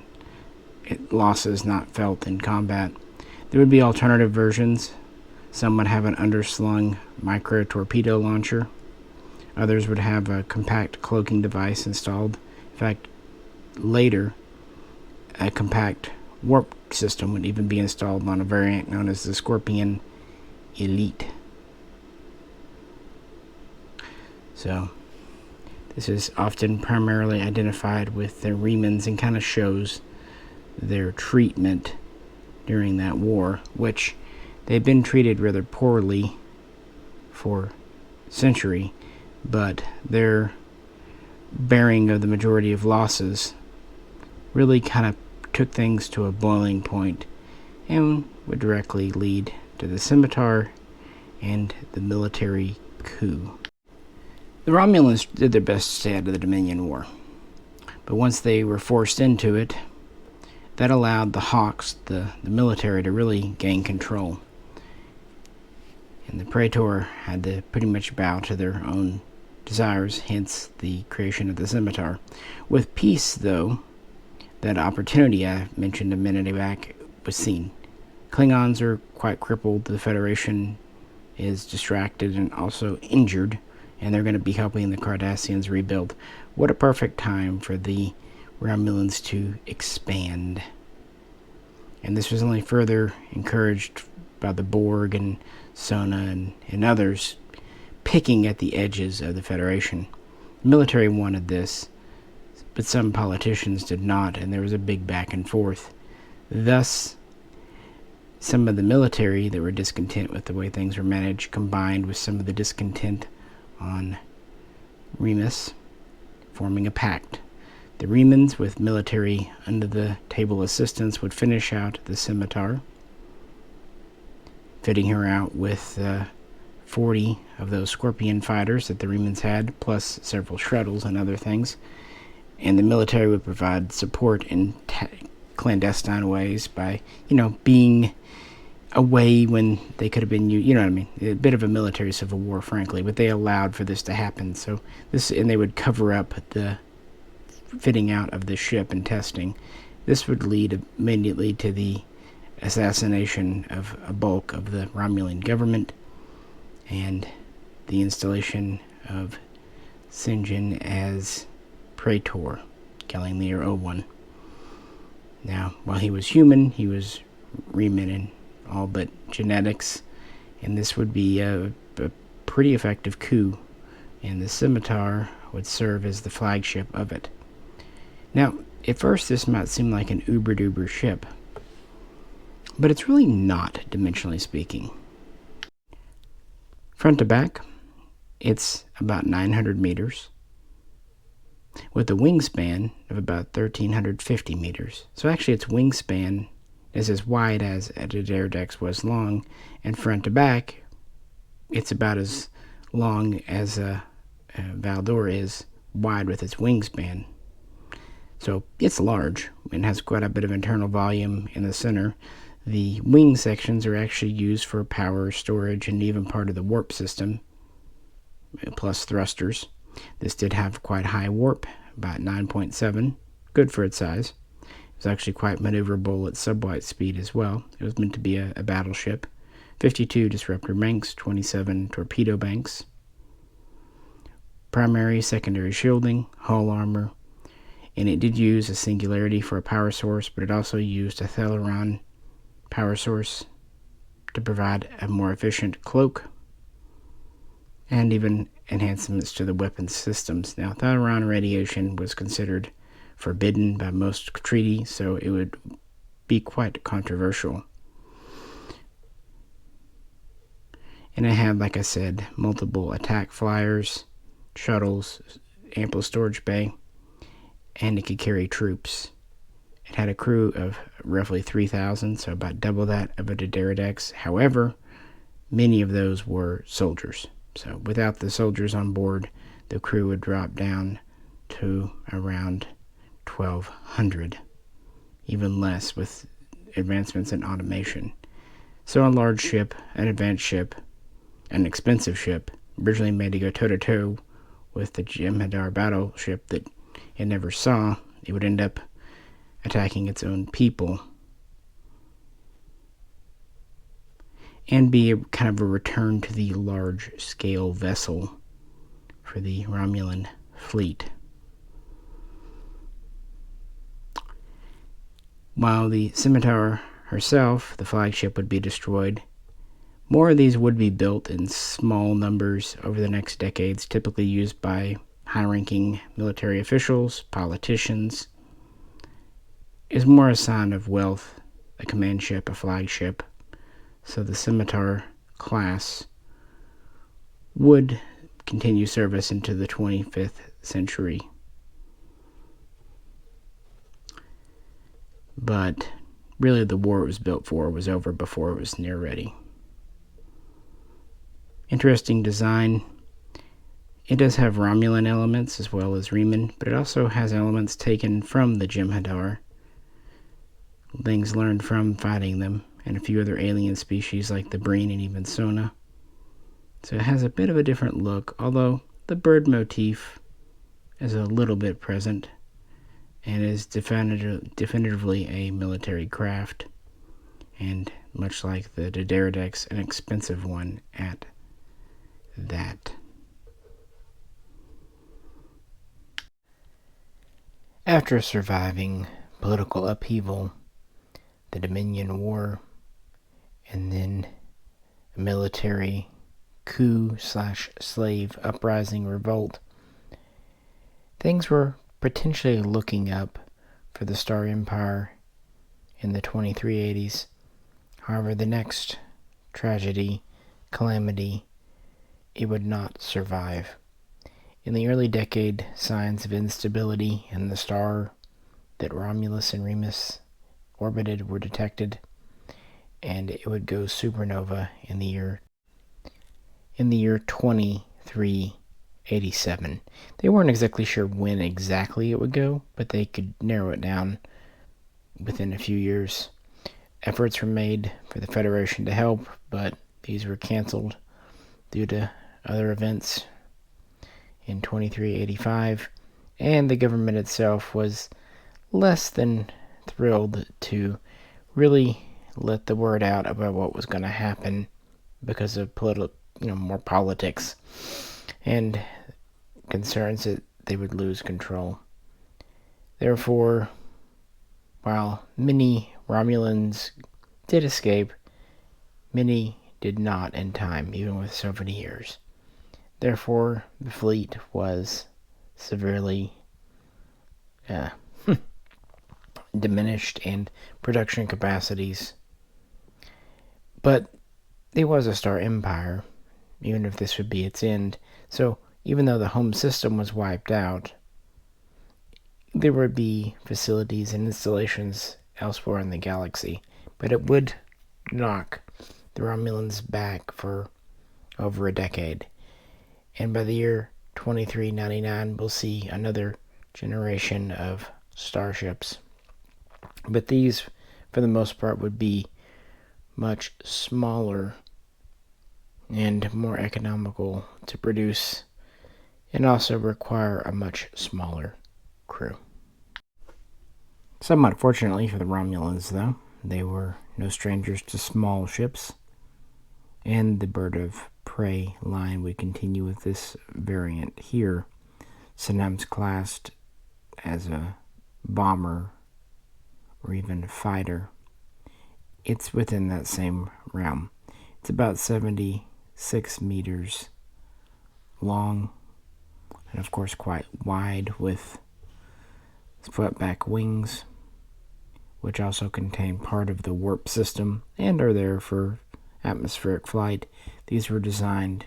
[SPEAKER 1] losses not felt in combat. There would be alternative versions. Some would have an underslung micro-torpedo launcher. Others would have a compact cloaking device installed. In fact, later, a compact warp system would even be installed on a variant known as the Scorpion Elite. So, this is often primarily identified with the Remans and kind of shows their treatment during that war, which they've been treated rather poorly for a century, but their bearing of the majority of losses really kind of took things to a boiling point and would directly lead to the Scimitar and the military coup. The Romulans did their best to stay out of the Dominion War, but once they were forced into it, that allowed the Hawks, the military, to really gain control. And the Praetor had to pretty much bow to their own desires, hence the creation of the Scimitar. With peace, though, that opportunity I mentioned a minute back was seen. Klingons are quite crippled, the Federation is distracted and also injured, and they're going to be helping the Cardassians rebuild. What a perfect time for the Romulans to expand. And this was only further encouraged by the Borg and Sona and others picking at the edges of the Federation. The military wanted this, but some politicians did not, and there was a big back and forth. Thus, some of the military that were discontent with the way things were managed combined with some of the discontent on Remus, forming a pact. The Remans, with military under-the-table assistance, would finish out the Scimitar, fitting her out with 40 of those Scorpion fighters that the Remans had, plus several shuttles and other things. And the military would provide support in clandestine ways by, being away when they could have been, a bit of a military civil war, frankly, but they allowed for this to happen. So and they would cover up the fitting out of the ship and testing. This would lead immediately to the assassination of a bulk of the Romulan government and the installation of Sinjin as Praetor, killing the O1. Now, while he was human, he was Reman in all but genetics, and this would be a pretty effective coup, and the Scimitar would serve as the flagship of it. Now, at first this might seem like an uber-duber ship, but it's really not, dimensionally speaking. Front to back, it's about 900 meters, with a wingspan of about 1,350 meters. So actually its wingspan is as wide as Adairdex was long, and front to back, it's about as long as Valdor is wide with its wingspan. So it's large and has quite a bit of internal volume in the center. The wing sections are actually used for power storage and even part of the warp system, plus thrusters. This did have quite high warp, about 9.7, good for its size. It was actually quite maneuverable at sublight speed as well. It was meant to be a battleship. 52 disruptor banks, 27 torpedo banks. Primary, secondary shielding, hull armor, and it did use a singularity for a power source, but it also used a Theleron power source to provide a more efficient cloak and even enhancements to the weapons systems. Now, Theleron radiation was considered forbidden by most treaties, so it would be quite controversial. And it had, like I said, multiple attack flyers, shuttles, ample storage bay, and it could carry troops. It had a crew of roughly 3,000, so about double that of a Diderodex. However, many of those were soldiers. So without the soldiers on board, the crew would drop down to around 1,200, even less with advancements in automation. So a large ship, an advanced ship, an expensive ship, originally made to go toe-to-toe with the Jem'Hadar battleship that it never saw, it would end up attacking its own people and be a kind of a return to the large-scale vessel for the Romulan fleet. While the Scimitar herself, the flagship, would be destroyed, more of these would be built in small numbers over the next decades, typically used by high-ranking military officials, politicians. Is more a sign of wealth, a command ship, a flagship. So the Scimitar class would continue service into the 25th century. But really the war it was built for was over before it was near ready. Interesting design. It does have Romulan elements as well as Reman, but it also has elements taken from the Jem'Hadar, things learned from fighting them, and a few other alien species like the Breen and even Sona. So it has a bit of a different look, although the bird motif is a little bit present and is definitively a military craft, and much like the Diderodex, an expensive one at that. After surviving political upheaval, the Dominion War, and then a military coup/slave uprising revolt, things were potentially looking up for the Star Empire in the 2380s. However, the next tragedy, calamity, it would not survive. In the early decade, signs of instability in the star that Romulus and Remus orbited were detected, and it would go supernova in the year 2387. They weren't exactly sure when exactly it would go, but they could narrow it down within a few years. Efforts were made for the Federation to help, but these were canceled due to other events in 2385, and the government itself was less than thrilled to really let the word out about what was going to happen because of more politics and concerns that they would lose control. Therefore, while many Romulans did escape, many did not in time, even with so many years. Therefore, the fleet was severely diminished and production capacities. But it was a star empire, even if this would be its end. So even though the home system was wiped out, there would be facilities and installations elsewhere in the galaxy. But it would knock the Romulans back for over a decade. And by the year 2399, we'll see another generation of starships. But these, for the most part, would be much smaller and more economical to produce, and also require a much smaller crew. Somewhat fortunately for the Romulans, though, they were no strangers to small ships, and the bird of prey line would continue with this variant here, sometimes classed as a bomber or even a fighter. It's within that same realm. It's about 76 meters long and of course quite wide, with split back wings, which also contain part of the warp system and are there for atmospheric flight. These were designed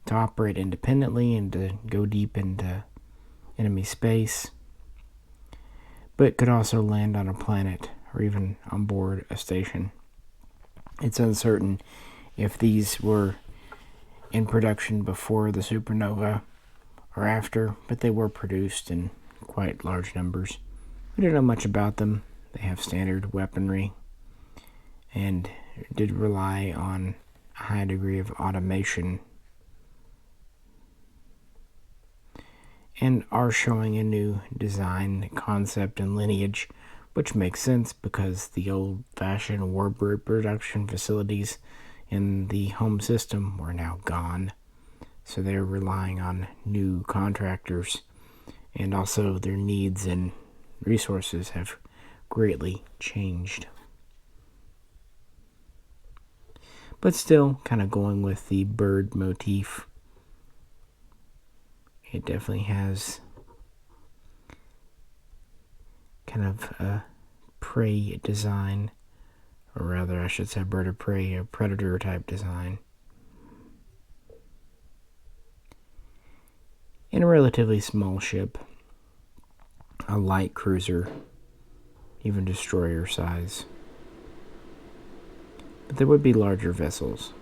[SPEAKER 1] to operate independently and to go deep into enemy space, but could also land on a planet or even on board a station. It's uncertain if these were in production before the supernova or after, but they were produced in quite large numbers. We don't know much about them. They have standard weaponry and did rely on a high degree of automation, and are showing a new design, concept, and lineage, which makes sense because the old-fashioned Warbird production facilities in the home system were now gone. So they're relying on new contractors, and also their needs and resources have greatly changed. But still, kind of going with the bird motif, it definitely has kind of a prey design, or rather I should say bird of prey, a predator type design. In a relatively small ship, a light cruiser, even destroyer size. But there would be larger vessels.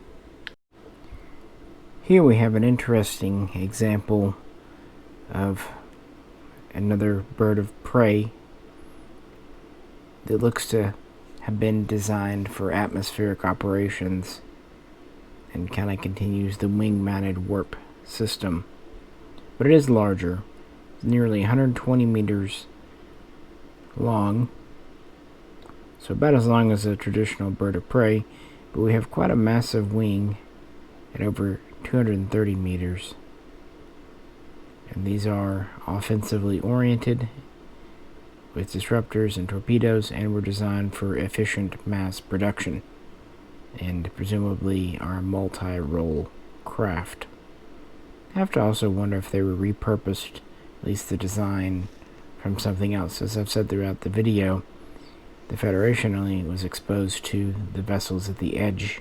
[SPEAKER 1] Here we have an interesting example of another bird of prey that looks to have been designed for atmospheric operations and kind of continues the wing-mounted warp system. But it is larger. It's nearly 120 meters long, so about as long as a traditional bird of prey, but we have quite a massive wing at over 230 meters. And these are offensively oriented with disruptors and torpedoes, and were designed for efficient mass production, and presumably are a multi-role craft. I have to also wonder if they were repurposed, at least the design, from something else. As I've said throughout the video, the Federation only was exposed to the vessels at the edge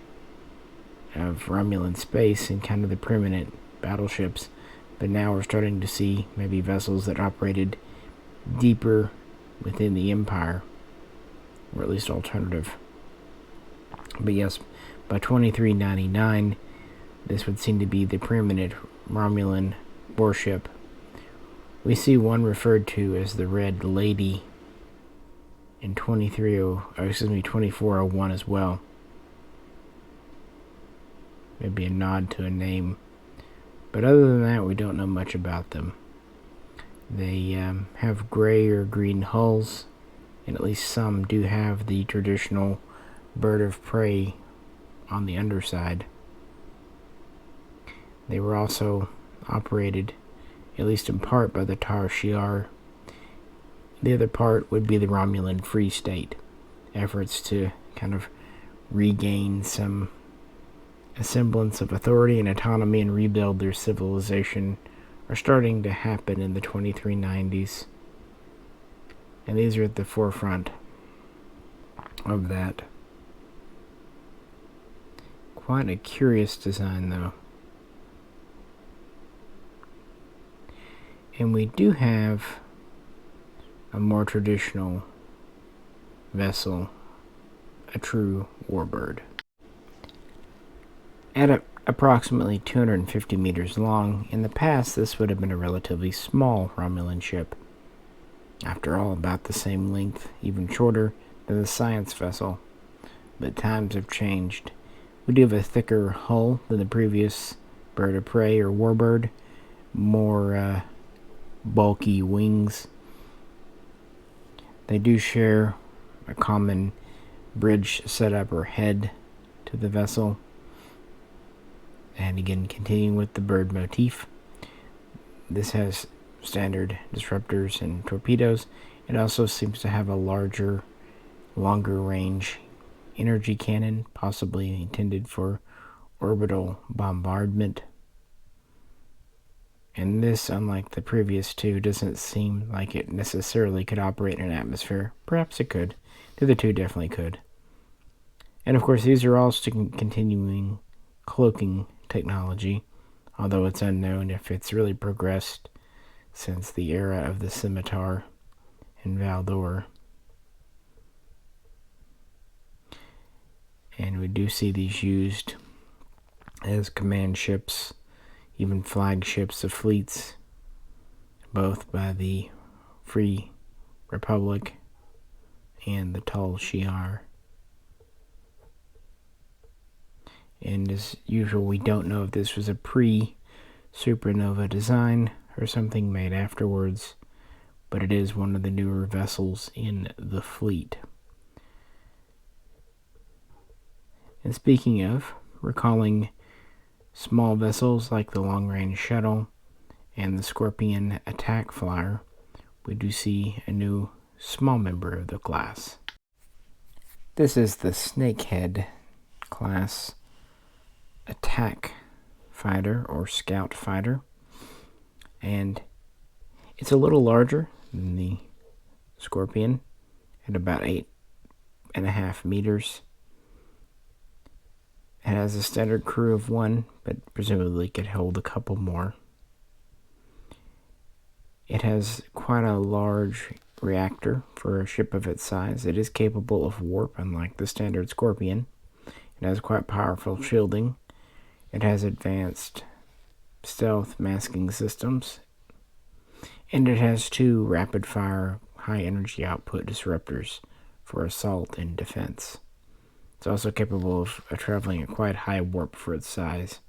[SPEAKER 1] of Romulan space and kind of the permanent battleships, but now we're starting to see maybe vessels that operated deeper within the Empire, or at least alternative. But yes, by 2399, this would seem to be the preeminent Romulan warship. We see one referred to as the Red Lady in 2401 as well. Maybe a nod to a name. But other than that, we don't know much about them. They have gray or green hulls, and at least some do have the traditional bird of prey on the underside. They were also operated, at least in part, by the Tar Shiar. The other part would be the Romulan Free State. Efforts to kind of regain some semblance of authority and autonomy and rebuild their civilization are starting to happen in the 2390s. And these are at the forefront of that. Quite a curious design, though. And we do have a more traditional vessel, a true warbird. At approximately 250 meters long, in the past this would have been a relatively small Romulan ship. After all, about the same length, even shorter, than the science vessel. But times have changed. We do have a thicker hull than the previous bird of prey or warbird, more bulky wings. They do share a common bridge setup or head to the vessel. And again, continuing with the bird motif, this has standard disruptors and torpedoes. It also seems to have a larger, longer range energy cannon, possibly intended for orbital bombardment. And this, unlike the previous two, doesn't seem like it necessarily could operate in an atmosphere. Perhaps it could. The other two definitely could. And of course, these are all continuing cloaking technology, although it's unknown if it's really progressed since the era of the scimitar in Valdor. And we do see these used as command ships, even flagships of fleets, both by the Free Republic and the Tal Shiar. And as usual, we don't know if this was a pre-supernova design or something made afterwards, but it is one of the newer vessels in the fleet. And speaking of, recalling small vessels like the long-range shuttle and the Scorpion attack flyer, we do see a new small member of the class. This is the Snakehead class attack fighter or scout fighter, and it's a little larger than the Scorpion at about 8.5 meters. It has a standard crew of 1, but presumably could hold a couple more. It has quite a large reactor for a ship of its size. It is capable of warp, unlike the standard Scorpion. It has quite powerful shielding. It has advanced stealth masking systems. And it has 2 rapid-fire, high-energy output disruptors for assault and defense. It's also capable of traveling at quite high warp for its size.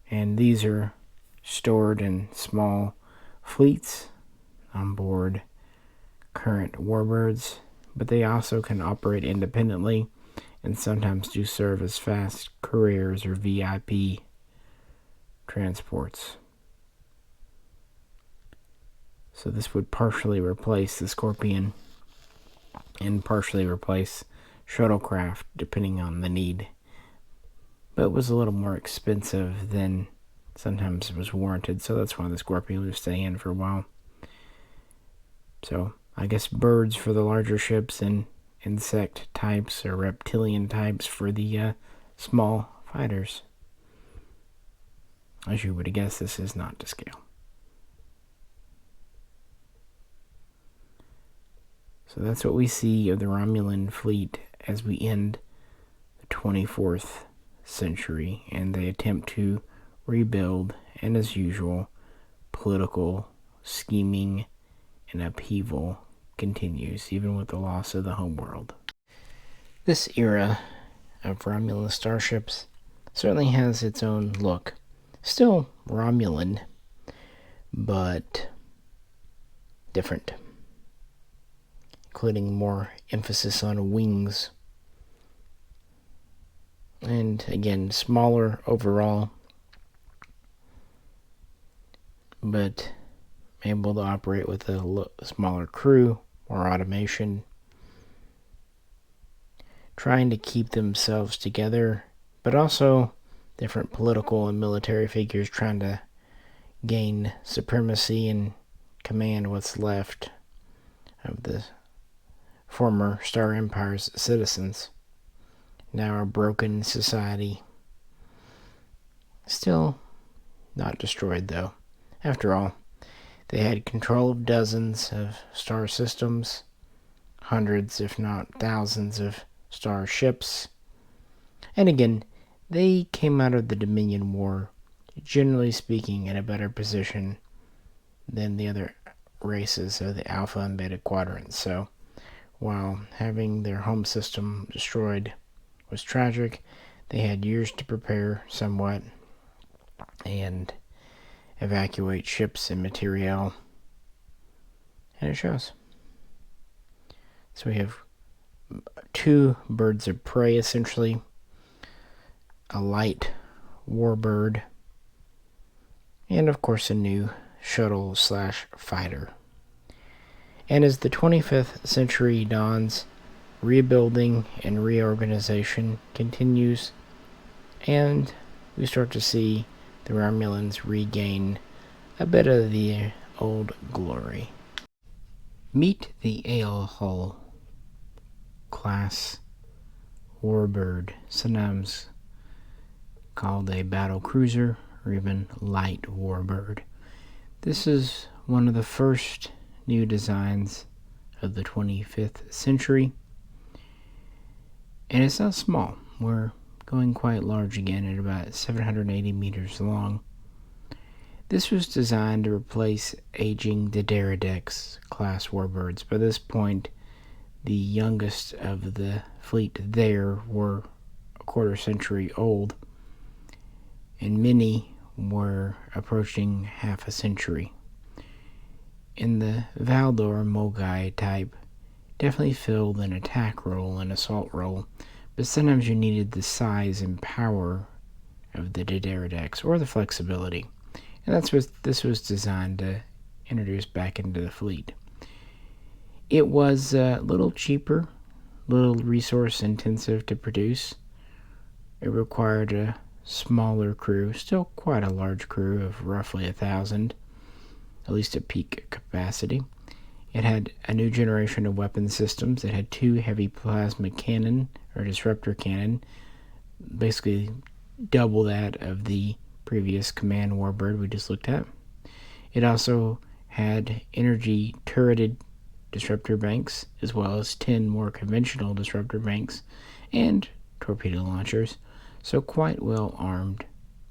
[SPEAKER 1] And these are stored in small fleets on board current Warbirds, but they also can operate independently and sometimes do serve as fast couriers or VIP transports. So this would partially replace the Scorpion and partially replace shuttlecraft depending on the need, but it was a little more expensive than sometimes it was warranted, so that's why the Scorpion would stay in for a while. So I guess birds for the larger ships and insect types or reptilian types for the small fighters. As you would guess, this is not to scale. So that's what we see of the Romulan fleet as we end the 24th century, and they attempt to rebuild, and as usual, political scheming and upheaval continues, even with the loss of the homeworld. This era of Romulan starships certainly has its own look. Still Romulan, but different, including more emphasis on wings. And again, smaller overall, but able to operate with a smaller crew, more automation, trying to keep themselves together, but also different political and military figures trying to gain supremacy and command what's left of the former Star Empire's citizens. Now a broken society. Still not destroyed, though. After all, they had control of dozens of star systems, hundreds if not thousands of star ships. And again, they came out of the Dominion War, generally speaking, in a better position than the other races of the Alpha and Beta Quadrants. So, while having their home system destroyed was tragic, they had years to prepare somewhat and evacuate ships and materiel, and it shows. So we have 2 birds of prey, essentially, a light warbird, and of course a new shuttle/fighter. And as the 25th century dawns, rebuilding and reorganization continues, and we start to see the Romulans regain a bit of the old glory. Meet the ale hull. class warbird, sometimes called a battle cruiser or even light warbird. This is one of the first new designs of the 25th century, and it's not small. We're going quite large again at about 780 meters long. This was designed to replace aging Dideridex class warbirds. By this point, the youngest of the fleet there were a quarter century old, and many were approaching half a century. In the Valdor Mogai type, definitely filled an attack role and assault role, but sometimes you needed the size and power of the Dideridex or the flexibility. And that's what this was designed to introduce back into the fleet. It was a little cheaper, a little resource intensive to produce. It required a smaller crew, still quite a large crew of roughly 1,000, at least at peak capacity. It had a new generation of weapon systems. It had 2 heavy plasma cannon, or disruptor cannon, basically double that of the previous command warbird we just looked at. It also had energy turreted disruptor banks, as well as 10 more conventional disruptor banks and torpedo launchers, so quite well armed.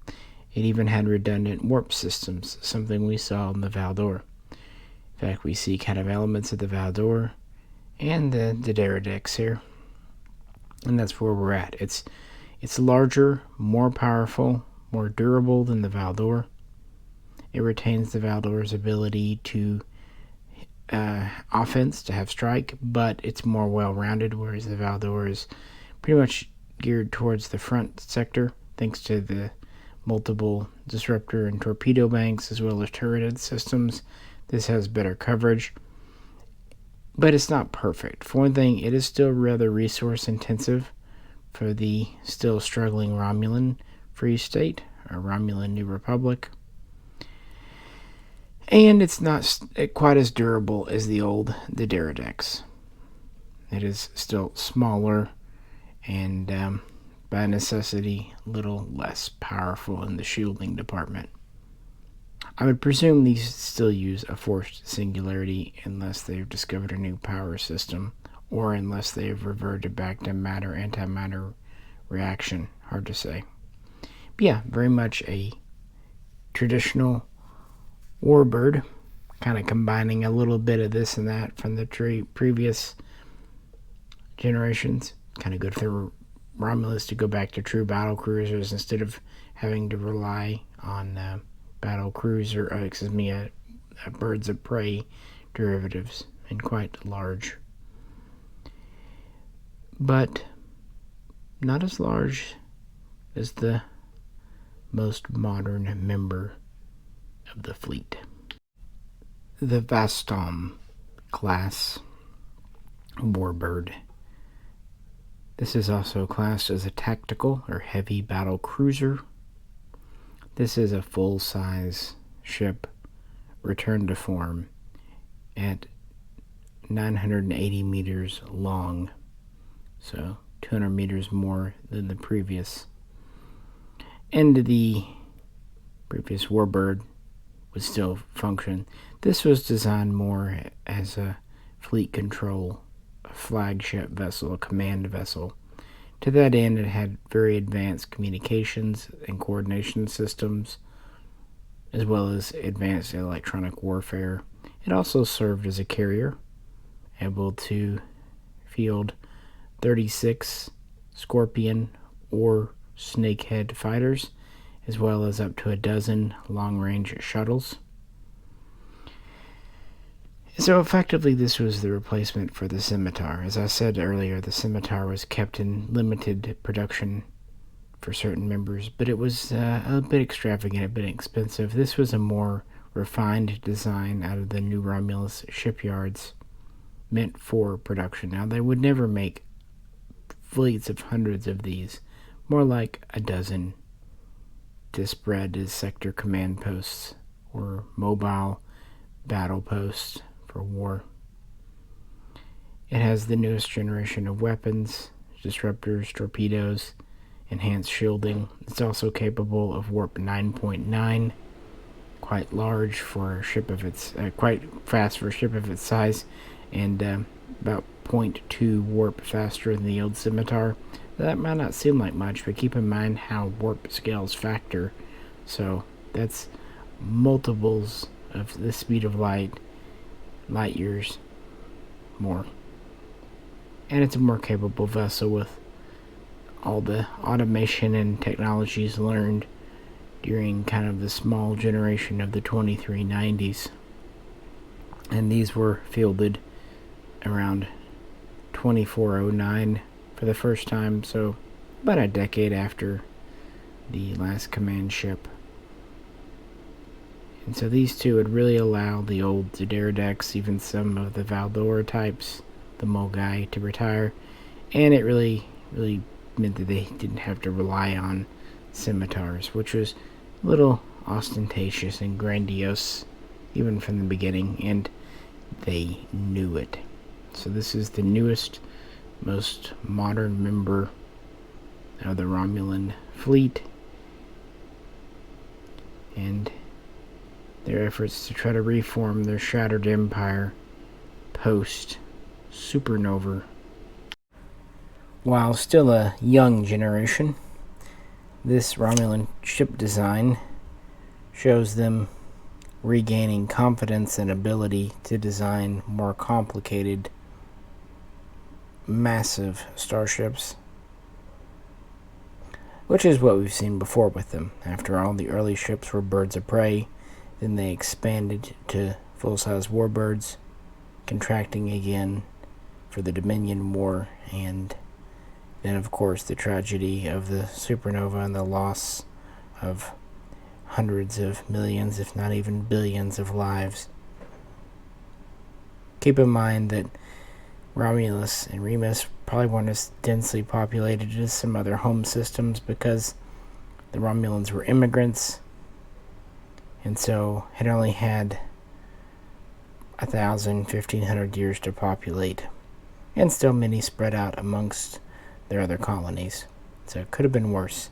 [SPEAKER 1] It even had redundant warp systems, something we saw in the Valdor. In fact, we see kind of elements of the Valdor and the Dideridex here, and that's where we're at. It's larger, more powerful, more durable than the Valdor. It retains the Valdor's ability to offense, to have strike, but it's more well-rounded, whereas the Valdor is pretty much geared towards the front sector, thanks to the multiple disruptor and torpedo banks, as well as turreted systems. This has better coverage, but it's not perfect. For one thing, it is still rather resource-intensive for the still struggling Romulan Free State, or Romulan New Republic. And it's not quite as durable as the old Dideridex. It is still smaller and, by necessity, a little less powerful in the shielding department. I would presume these still use a forced singularity unless they've discovered a new power system, or unless they've reverted back to matter-antimatter reaction. Hard to say. But yeah, very much a traditional warbird, kind of combining a little bit of this and that from the previous generations. Kind of good for Romulus to go back to true battle cruisers instead of having to rely on battle cruiser, birds of prey derivatives, and quite large. But not as large as the most modern member of the fleet. The Vastom class warbird. This is also classed as a tactical or heavy battle cruiser. This is a full-size ship returned to form at 980 meters long, so 200 meters more than the previous. And the previous warbird would still function. This was designed more as a fleet control, a flagship vessel, a command vessel. To that end, it had very advanced communications and coordination systems, as well as advanced electronic warfare. It also served as a carrier, able to field 36 Scorpion or Snakehead fighters, as well as up to a dozen long-range shuttles. So effectively, this was the replacement for the Scimitar. As I said earlier, the Scimitar was kept in limited production for certain members, but it was a bit extravagant, a bit expensive. This was a more refined design out of the New Romulus shipyards, meant for production. Now, they would never make fleets of hundreds of these, more like a dozen to spread as sector command posts or mobile battle posts for war. It has the newest generation of weapons, disruptors, torpedoes, enhanced shielding. It's also capable of warp 9.9, quite large for a ship of its, quite fast for a ship of its size, and about 0.2 warp faster than the old Scimitar. That might not seem like much, but keep in mind how warp scales factor. So that's multiples of the speed of light years more. And it's a more capable vessel with all the automation and technologies learned during kind of the small generation of the 2390s. And these were fielded around 2409 for the first time, so about a decade after the last command ship. And so these two would really allow the old Zuderidex, even some of the Valdora types, the Mulgai, to retire. And it really meant that they didn't have to rely on scimitars, which was a little ostentatious and grandiose even from the beginning, and they knew it. So this is the newest, most modern member of the Romulan fleet, and their efforts to try to reform their shattered empire post supernova. While still a young generation, this Romulan ship design shows them regaining confidence and ability to design more complicated, massive starships, which is what we've seen before with them. After all, the early ships were birds of prey, then they expanded to full-size warbirds, contracting again for the Dominion War, and then, of course, the tragedy of the supernova and the loss of hundreds of millions, if not even billions, of lives. Keep in mind that Romulus and Remus probably weren't as densely populated as some other home systems because the Romulans were immigrants, and so had only had 1,500 years to populate, and still many spread out amongst their other colonies. So it could have been worse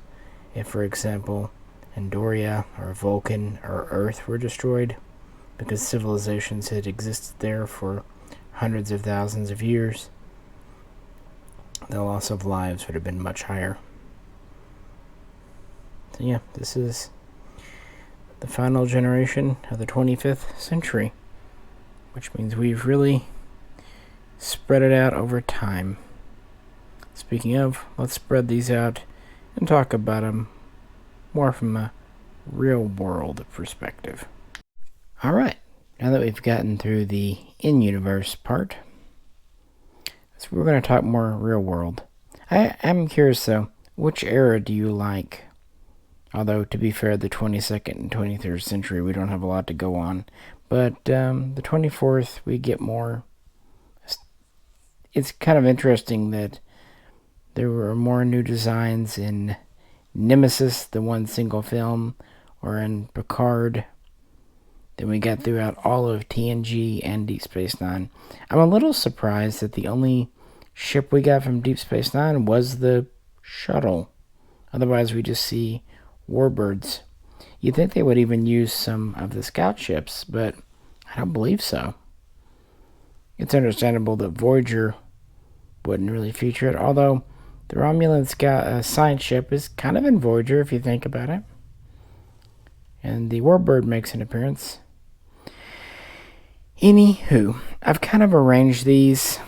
[SPEAKER 1] if, for example, Andoria or Vulcan or Earth were destroyed, because civilizations had existed there for hundreds of thousands of years. The loss of lives would have been much higher. So yeah, this is the final generation of the 25th century, which means we've really spread it out over time. Speaking of, let's spread these out and talk about them more from a real-world perspective. Alright, now that we've gotten through the in-universe part, so we're going to talk more real-world. I'm curious, though, which era do you like? Although, to be fair, the 22nd and 23rd century, we don't have a lot to go on. But the 24th, we get more. It's kind of interesting that there were more new designs in Nemesis, the one single film, or in Picard, than we got throughout all of TNG and Deep Space Nine. I'm a little surprised that the only ship we got from Deep Space Nine was the shuttle. Otherwise, we just see Warbirds. You'd think they would even use some of the scout ships, but I don't believe so. It's understandable that Voyager wouldn't really feature it, although the Romulan science ship is kind of in Voyager if you think about it. And the Warbird makes an appearance. Anywho, I've kind of arranged these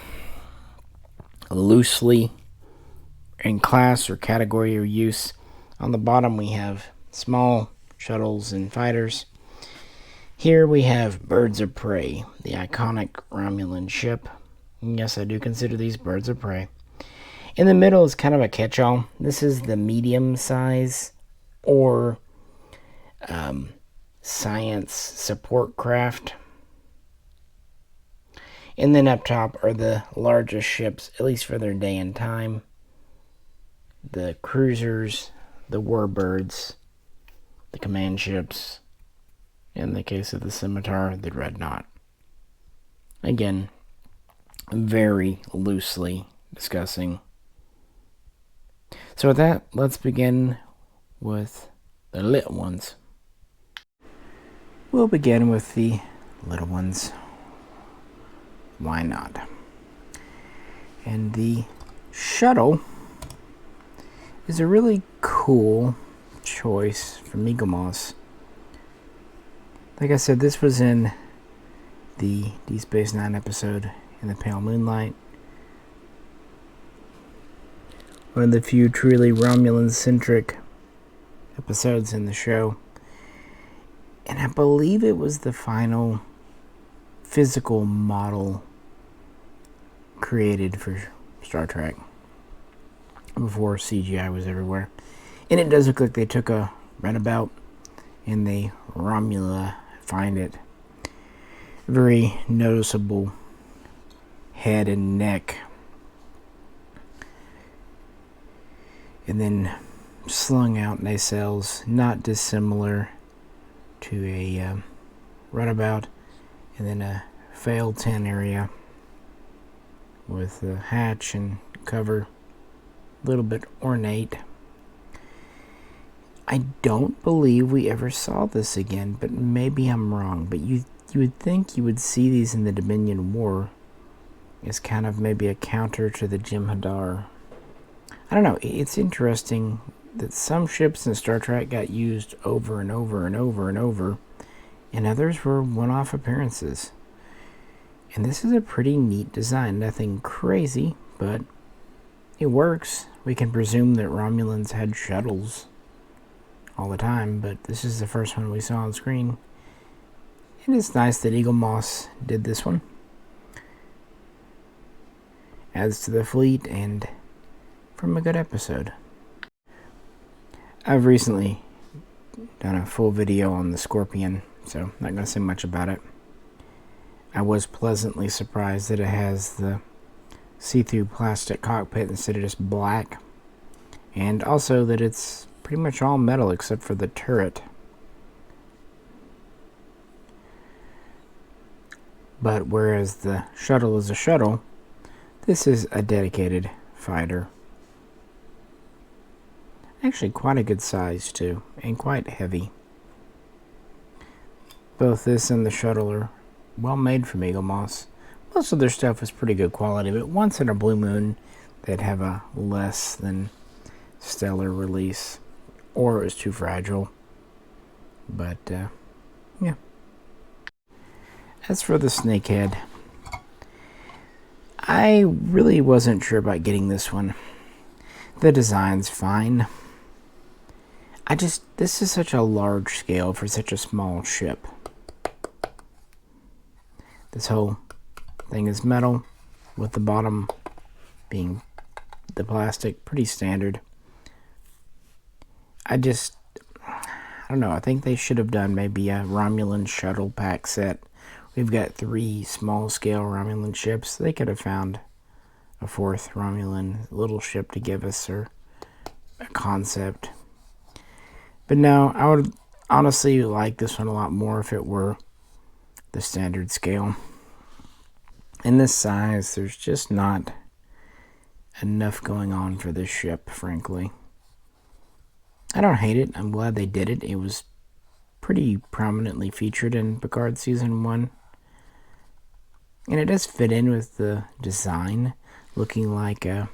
[SPEAKER 1] loosely in class or category or use. On the bottom we have small shuttles and fighters. Here we have Birds of Prey, the iconic Romulan ship. Yes, I do consider these birds of prey. In the middle is kind of a catch-all. This is the medium size or science support craft. And then up top are the largest ships, at least for their day and time. The cruisers, the Warbirds, the command ships. In the case of the Scimitar, the Dreadnought. Again, very loosely discussing. So with that, let's begin with the little ones. We'll begin with the little ones. Why not? And the shuttle is a really cool choice from Eagle Moss. Like I said, this was in the D Space Nine episode in the Pale Moonlight. One of the few truly Romulan-centric episodes in the show. And I believe it was the final physical model created for Star Trek before CGI was everywhere. And it does look like they took a runabout and they Romula-find it. Very noticeable head and neck. And then slung out nacelles, not dissimilar to a runabout. And then a failed tin area with the hatch and cover. A little bit ornate. I don't believe we ever saw this again, but maybe I'm wrong. But you would think you would see these in the Dominion War as kind of maybe a counter to the Jem'Hadar. I don't know. It's interesting that some ships in Star Trek got used over and over and over and over, and others were one-off appearances. And this is a pretty neat design. Nothing crazy, but it works. We can presume that Romulans had shuttles all the time, but this is the first one we saw on screen. And it's nice that Eagle Moss did this one. Adds to the fleet and from a good episode. I've recently done a full video on the Scorpion, so I'm not going to say much about it. I was pleasantly surprised that it has the see-through plastic cockpit instead of just black, and also that it's pretty much all metal except for the turret. But whereas the shuttle is a shuttle, this is a dedicated fighter. Actually quite a good size too, and quite heavy. Both this and the shuttle are well made from Eagle Moss. Most of their stuff is pretty good quality, but once in a blue moon they'd have a less than stellar release, or it was too fragile. But yeah. As for the snakehead, I really wasn't sure about getting this one. The design's fine. This is such a large scale for such a small ship. This whole thing is metal, with the bottom being the plastic, pretty standard. I don't know, I think they should have done maybe a Romulan shuttle pack set. We've got 3 small-scale Romulan ships. They could have found a 4th Romulan little ship to give us, or a concept. But no, I would honestly like this one a lot more if it were the standard scale. In this size, there's just not enough going on for this ship, frankly. I don't hate it. I'm glad they did it. It was pretty prominently featured in Picard Season 1. And it does fit in with the design, looking like a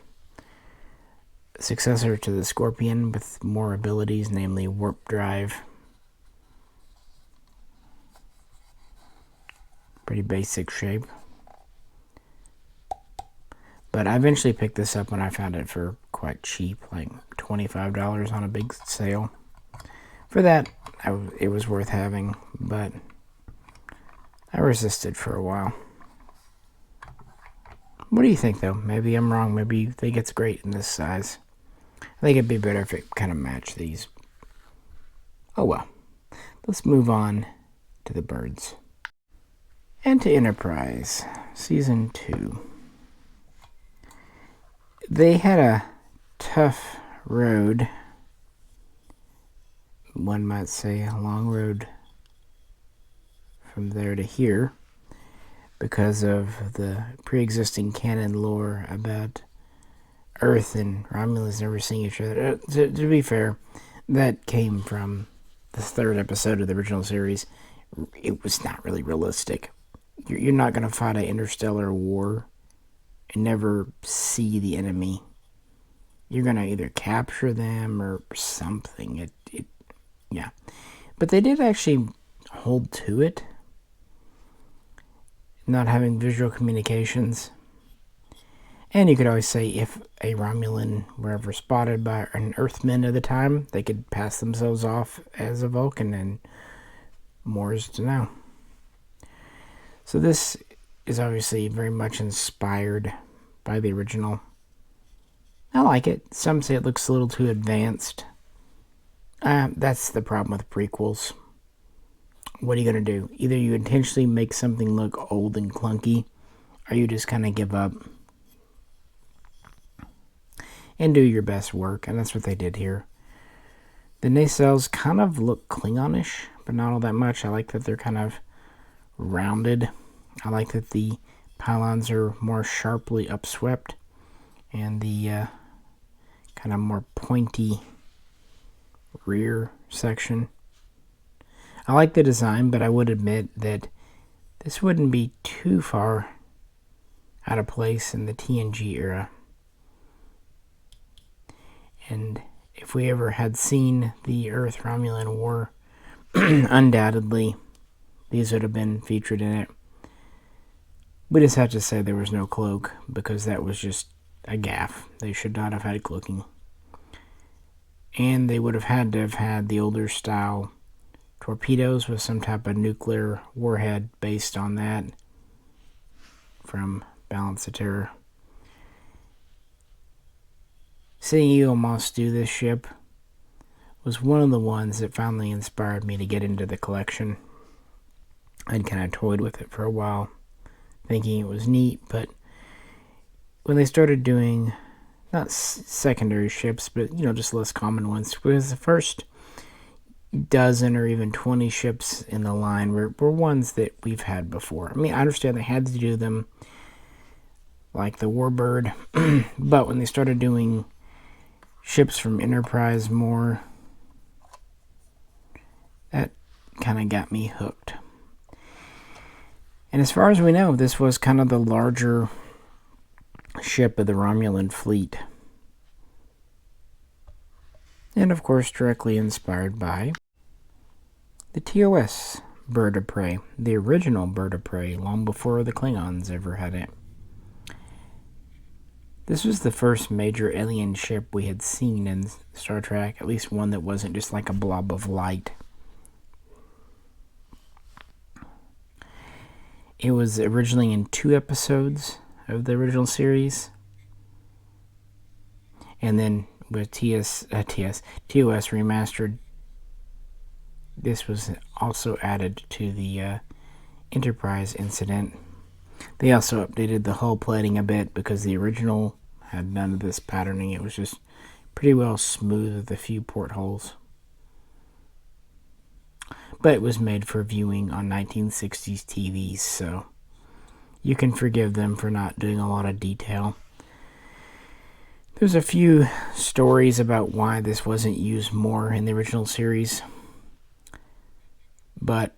[SPEAKER 1] successor to the Scorpion with more abilities, namely warp drive. Pretty basic shape. But I eventually picked this up when I found it for quite cheap, like $25 on a big sale. For that, it was worth having, but I resisted for a while. What do you think, though? Maybe I'm wrong. Maybe you think it's great in this size. I think it'd be better if it kind of matched these. Oh well. Let's move on to the birds. And to Enterprise, Season 2. They had a tough road. One might say a long road from there to here. because of the pre-existing canon lore about Earth and Romulans never seeing each other. To be fair, that came from the third episode of the original series. It was not really realistic. You're not going to fight an interstellar war and never see the enemy. You're going to either capture them or something. Yeah. But they did actually hold to it, not having visual communications. And you could always say if a Romulan were ever spotted by an Earthman at the time, they could pass themselves off as a Vulcan, and more is to know. So this is obviously very much inspired by the original. I like it. Some say it looks a little too advanced. That's the problem with prequels. What are you going to do? Either you intentionally make something look old and clunky, or you just kind of give up and do your best work, and that's what they did here. The nacelles kind of look Klingonish, but not all that much. I like that they're kind of rounded. I like that the pylons are more sharply upswept, and the kind of more pointy rear section. I like the design, but I would admit that this wouldn't be too far out of place in the TNG era. And if we ever had seen the Earth-Romulan War, undoubtedly these would have been featured in it. We just have to say there was no cloak, because that was just a gaffe. They should not have had cloaking. And they would have had to have had the older style torpedoes with some type of nuclear warhead based on that from Balance of Terror. Seeing Eagle Moss do this ship was one of the ones that finally inspired me to get into the collection. I'd kind of toyed with it for a while, thinking it was neat, but when they started doing, not secondary ships, but, just less common ones, because the first dozen or even 20 ships in the line were ones that we've had before. I mean, I understand they had to do them, like the Warbird, but when they started doing ships from Enterprise more, that kind of got me hooked. And as far as we know, this was kind of the larger ship of the Romulan fleet. And of course, directly inspired by the TOS bird of prey, the original bird of prey, long before the Klingons ever had it. This was the first major alien ship we had seen in Star Trek, at least one that wasn't just like a blob of light. It was originally in 2 episodes of the original series, and then with TOS remastered, this was also added to the Enterprise incident. They also updated the hull plating a bit, because the original had none of this patterning. It was just pretty well smooth with a few portholes. But it was made for viewing on 1960s TVs, so you can forgive them for not doing a lot of detail. There's a few stories about why this wasn't used more in the original series, but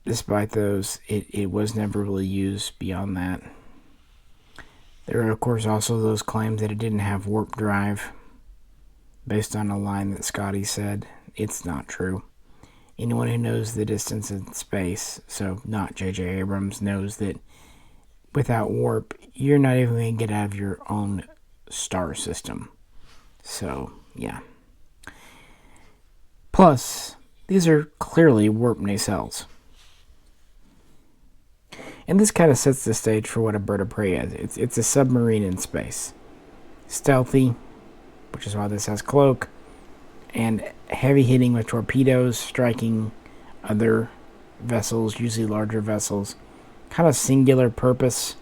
[SPEAKER 1] despite those, it was never really used beyond that. There are, of course, also those claims that it didn't have warp drive, based on a line that Scotty said. It's not true. Anyone who knows the distance in space, so not J.J. Abrams, knows that without warp, you're not even going to get out of your own star system. So, yeah. Plus, these are clearly warp nacelles. And this kind of sets the stage for what a bird of prey is. It's a submarine in space. Stealthy, which is why this has cloak, and heavy hitting with torpedoes, striking other vessels, usually larger vessels. Kind of singular purpose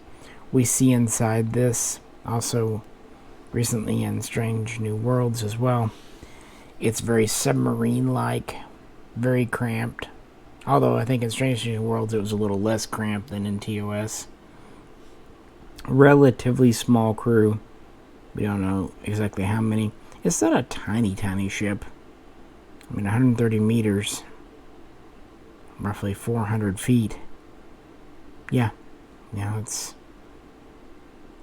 [SPEAKER 1] we see inside this. Also, recently in Strange New Worlds as well. It's very submarine-like, very cramped. Although I think in Strange New Worlds it was a little less cramped than in TOS. Relatively small crew. We don't know exactly how many. It's not a tiny ship. I mean, 130 meters. Roughly 400 feet. Yeah. It's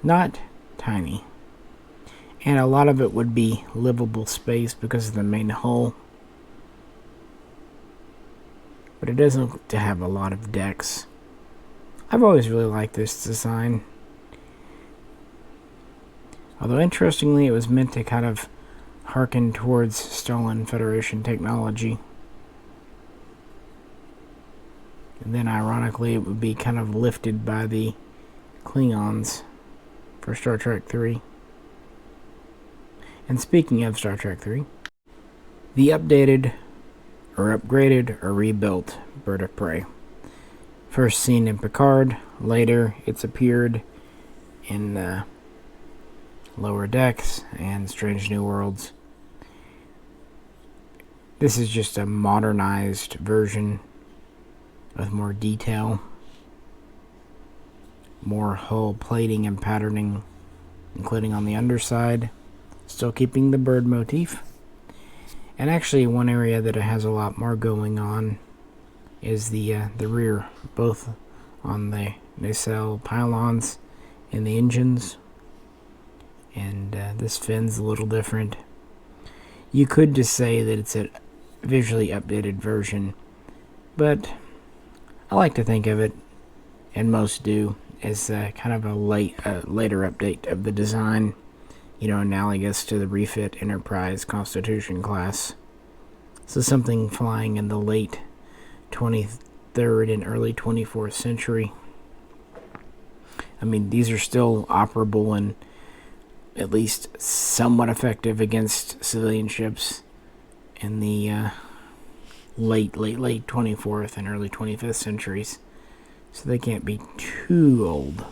[SPEAKER 1] not tiny. And a lot of it would be livable space because of the main hull. But it doesn't look to have a lot of decks. I've always really liked this design. Although interestingly, it was meant to kind of harken towards stolen Federation technology. And then ironically, it would be kind of lifted by the Klingons for Star Trek 3. And speaking of Star Trek 3, the updated, or upgraded, or rebuilt Bird of Prey. First seen in Picard, later it's appeared in Lower Decks and Strange New Worlds. This is just a modernized version with more detail, more hull plating and patterning, including on the underside, still keeping the bird motif. And actually one area that it has a lot more going on is the rear, both on the nacelle pylons and the engines. And this fin's a little different. You could just say that it's a visually updated version, but I like to think of it, and most do, as kind of a later update of the design, analogous to the refit Enterprise Constitution class. So something flying in the late 23rd and early 24th century. I mean, these are still operable and at least somewhat effective against civilian ships in the late 24th and early 25th centuries. So they can't be too old.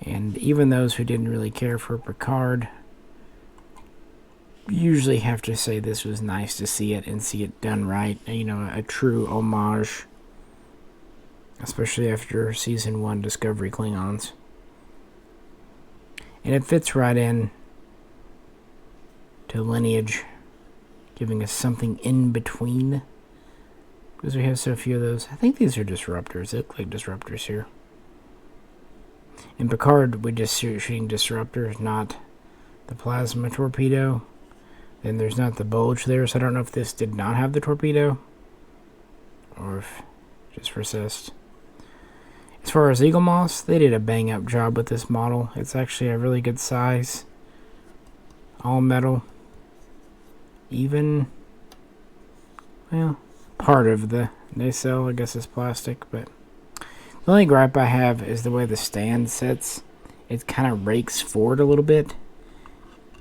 [SPEAKER 1] And even those who didn't really care for Picard usually have to say this was nice to see it and see it done right. A true homage. Especially after Season 1 Discovery Klingons. And it fits right in to lineage, giving us something in between. Because we have so few of those. I think these are disruptors. They look like disruptors here. In Picard, we're just shooting disruptors, not the plasma torpedo. Then there's not the bulge there, so I don't know if this did not have the torpedo. Or if it just persist. As far as Eagle Moss, they did a bang-up job with this model. It's actually a really good size. All metal. Even, part of the nacelle, I guess, is plastic. But the only gripe I have is the way the stand sits. It kind of rakes forward a little bit.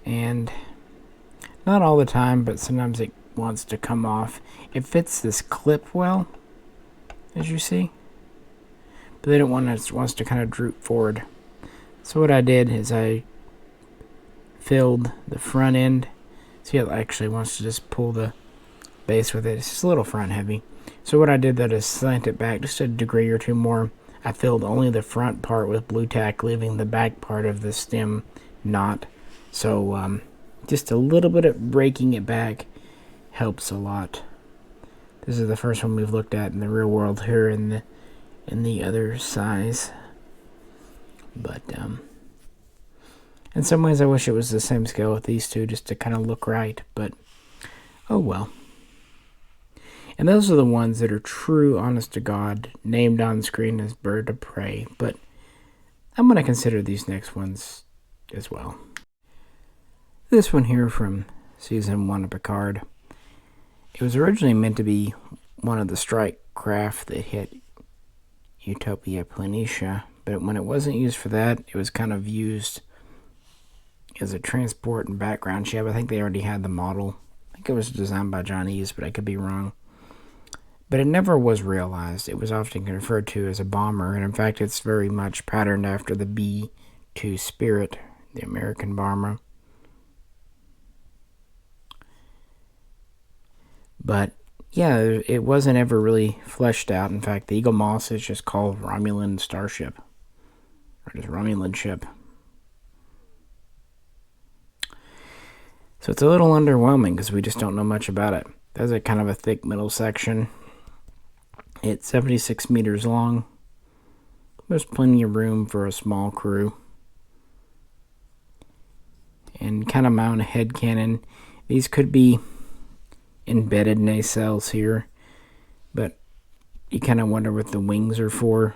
[SPEAKER 1] And not all the time, but sometimes it wants to come off. It fits this clip well, as you see. But they don't want it wants to kind of droop forward. So what I did is I filled the front end. See, it actually wants to just pull the base with it. It's just a little front heavy. So what I did that is slant it back just a degree or two more. I filled only the front part with blue tack, leaving the back part of the stem not. So just a little bit of breaking it back helps a lot. This is the first one we've looked at in the real world here in the other size. But in some ways I wish it was the same scale with these two just to kind of look right, but oh well. And those are the ones that are true, honest to God, named on screen as Bird of Prey, but I'm going to consider these next ones as well. This one here from Season 1 of Picard. It was originally meant to be one of the strike craft that hit Utopia Planitia, but when it wasn't used for that, it was kind of used as a transport and background ship. I think they already had the model. I think it was designed by John Eves, but I could be wrong. But it never was realized. It was often referred to as a bomber, and in fact it's very much patterned after the B-2 Spirit, the American bomber. But Yeah, it wasn't ever really fleshed out. In fact, the Eagle Moss is just called Romulan Starship. Or just Romulan ship. So it's a little underwhelming because we just don't know much about it. There's a kind of a thick middle section. It's 76 meters long. There's plenty of room for a small crew. And kind of mount a head cannon. These could be embedded nacelles here, but you kind of wonder what the wings are for.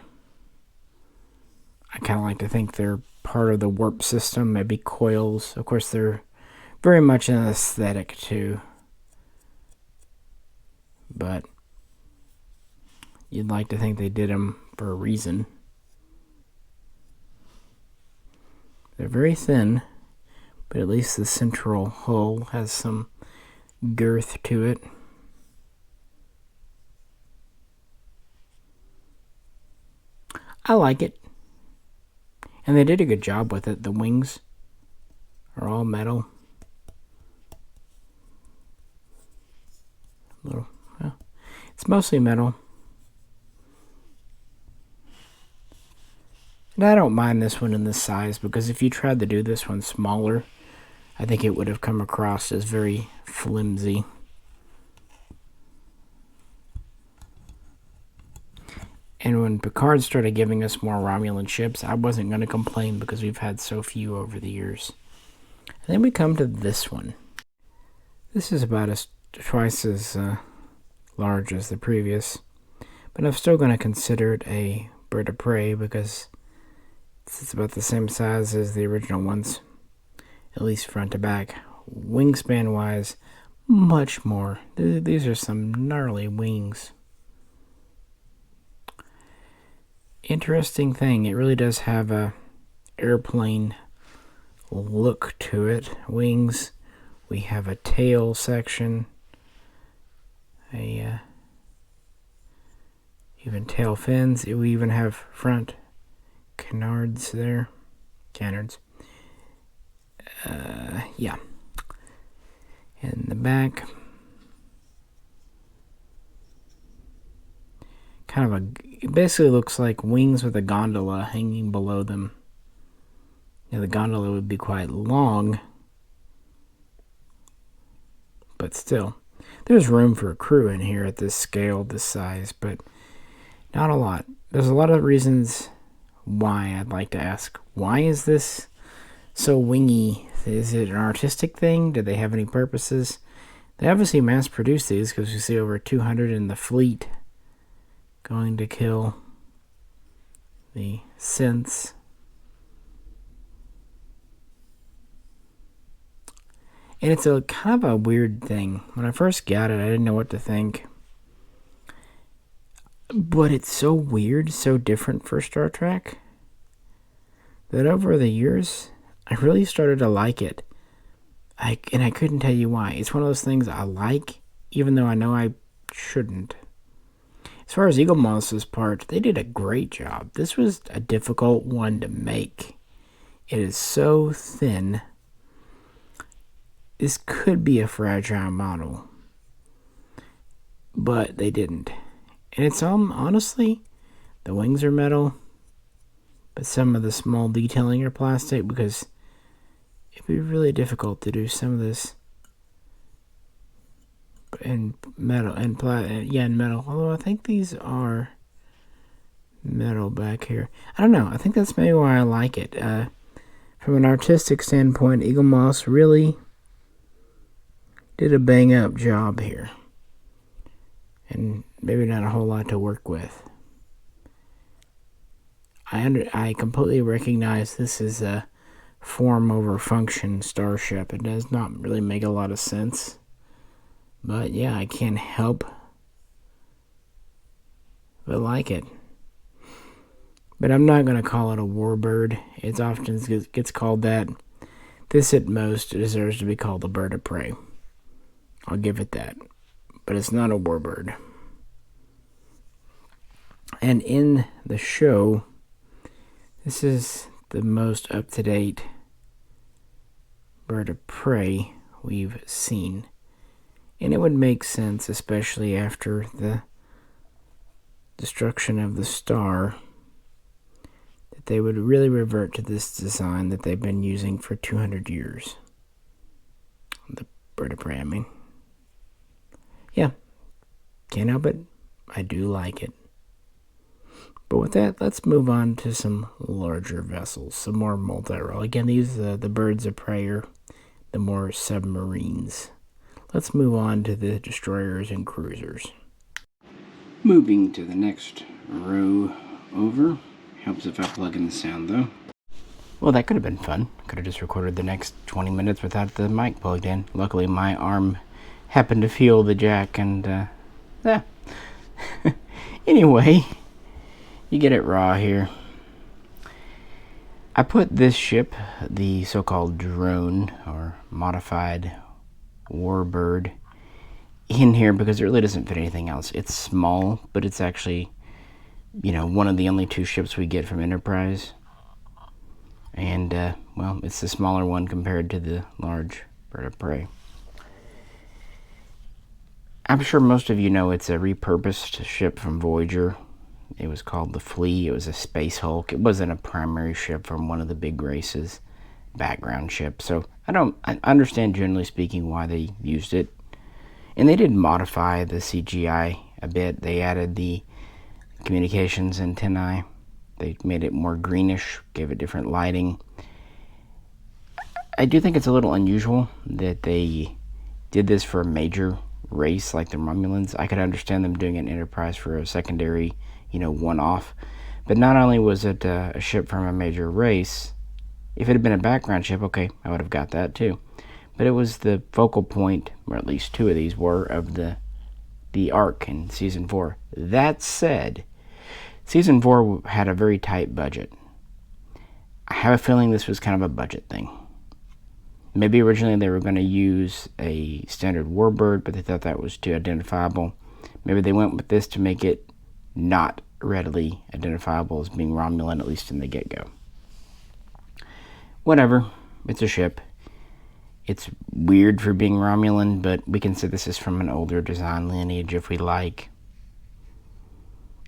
[SPEAKER 1] I kind of like to think they're part of the warp system, maybe coils. Of course, they're very much an aesthetic too, but you'd like to think they did them for a reason. They're very thin, but at least the central hull has some girth to it. I like it. And they did a good job with it. The wings are all metal. Well, it's mostly metal. And I don't mind this one in this size, because if you tried to do this one smaller, I think it would have come across as very flimsy. And when Picard started giving us more Romulan ships, I wasn't going to complain because we've had so few over the years. And then we come to this one. This is about twice as large as the previous, but I'm still going to consider it a bird of prey because it's about the same size as the original ones, at least front to back. Wingspan wise, much more. These are some gnarly wings. Interesting thing, it really does have a airplane look to it. Wings, we have a tail section, even tail fins. We even have front canards there. Canards. Yeah. And the back, kind of it basically looks like wings with a gondola hanging below them. Yeah, the gondola would be quite long, but still, there's room for a crew in here at this scale, this size, but not a lot. There's a lot of reasons why I'd like to ask. Why is this so wingy? Is it an artistic thing? Did they have any purposes? They obviously mass-produced these because we see over 200 in the fleet going to kill the synths. And it's a kind of a weird thing. When I first got it, I didn't know what to think. But it's so weird, so different for Star Trek, that over the years, I really started to like it. And I couldn't tell you why. It's one of those things I like, even though I know I shouldn't. As far as Eagle Moss's part, they did a great job. This was a difficult one to make. It is so thin. This could be a fragile model, but they didn't. And it's honestly, the wings are metal, but some of the small detailing are plastic because it'd be really difficult to do some of this in metal and in metal. Although I think these are metal back here. I don't know. I think that's maybe why I like it. From an artistic standpoint, Eagle Moss really did a bang up job here, and maybe not a whole lot to work with. I completely recognize this is a form over function starship. It does not really make a lot of sense, but yeah, I can't help but like it. But I'm not going to call it a warbird. It often gets called that. This at most deserves to be called a bird of prey. I'll give it that. But it's not a warbird. And in the show, this is the most up-to-date bird of prey we've seen. And it would make sense, especially after the destruction of the star, that they would really revert to this design that they've been using for 200 years. The bird of prey, I mean. Yeah, can't help it. I do like it. But with that, let's move on to some larger vessels, some more multi-role. Again, these the birds of prey are the more submarines. Let's move on to the destroyers and cruisers. Moving to the next row over. Helps if I plug in the sound, though. Well, that could have been fun. Could have just recorded the next 20 minutes without the mic plugged in. Luckily, my arm happened to feel the jack, and, yeah. Anyway, you get it raw here. I put this ship, the so-called drone, or modified Warbird, in here because it really doesn't fit anything else. It's small, but it's actually, one of the only 2 ships we get from Enterprise. And, well, it's the smaller one compared to the large bird of prey. I'm sure most of you know it's a repurposed ship from Voyager. It was called the Flea. It was a space hulk. It wasn't a primary ship from one of the big races, background ship. So I understand, generally speaking, why they used it. And they did modify the CGI a bit. They added the communications antennae. They made it more greenish, gave it different lighting. I do think it's a little unusual that they did this for a major race like the Romulans. I could understand them doing an Enterprise for a secondary, one-off. But not only was it a ship from a major race, if it had been a background ship, okay, I would have got that too. But it was the focal point, or at least 2 of these were, of the arc in Season 4. That said, Season 4 had a very tight budget. I have a feeling this was kind of a budget thing. Maybe originally they were going to use a standard Warbird, but they thought that was too identifiable. Maybe they went with this to make it not readily identifiable as being Romulan, at least in the get-go. Whatever. It's a ship. It's weird for being Romulan, but we can say this is from an older design lineage if we like.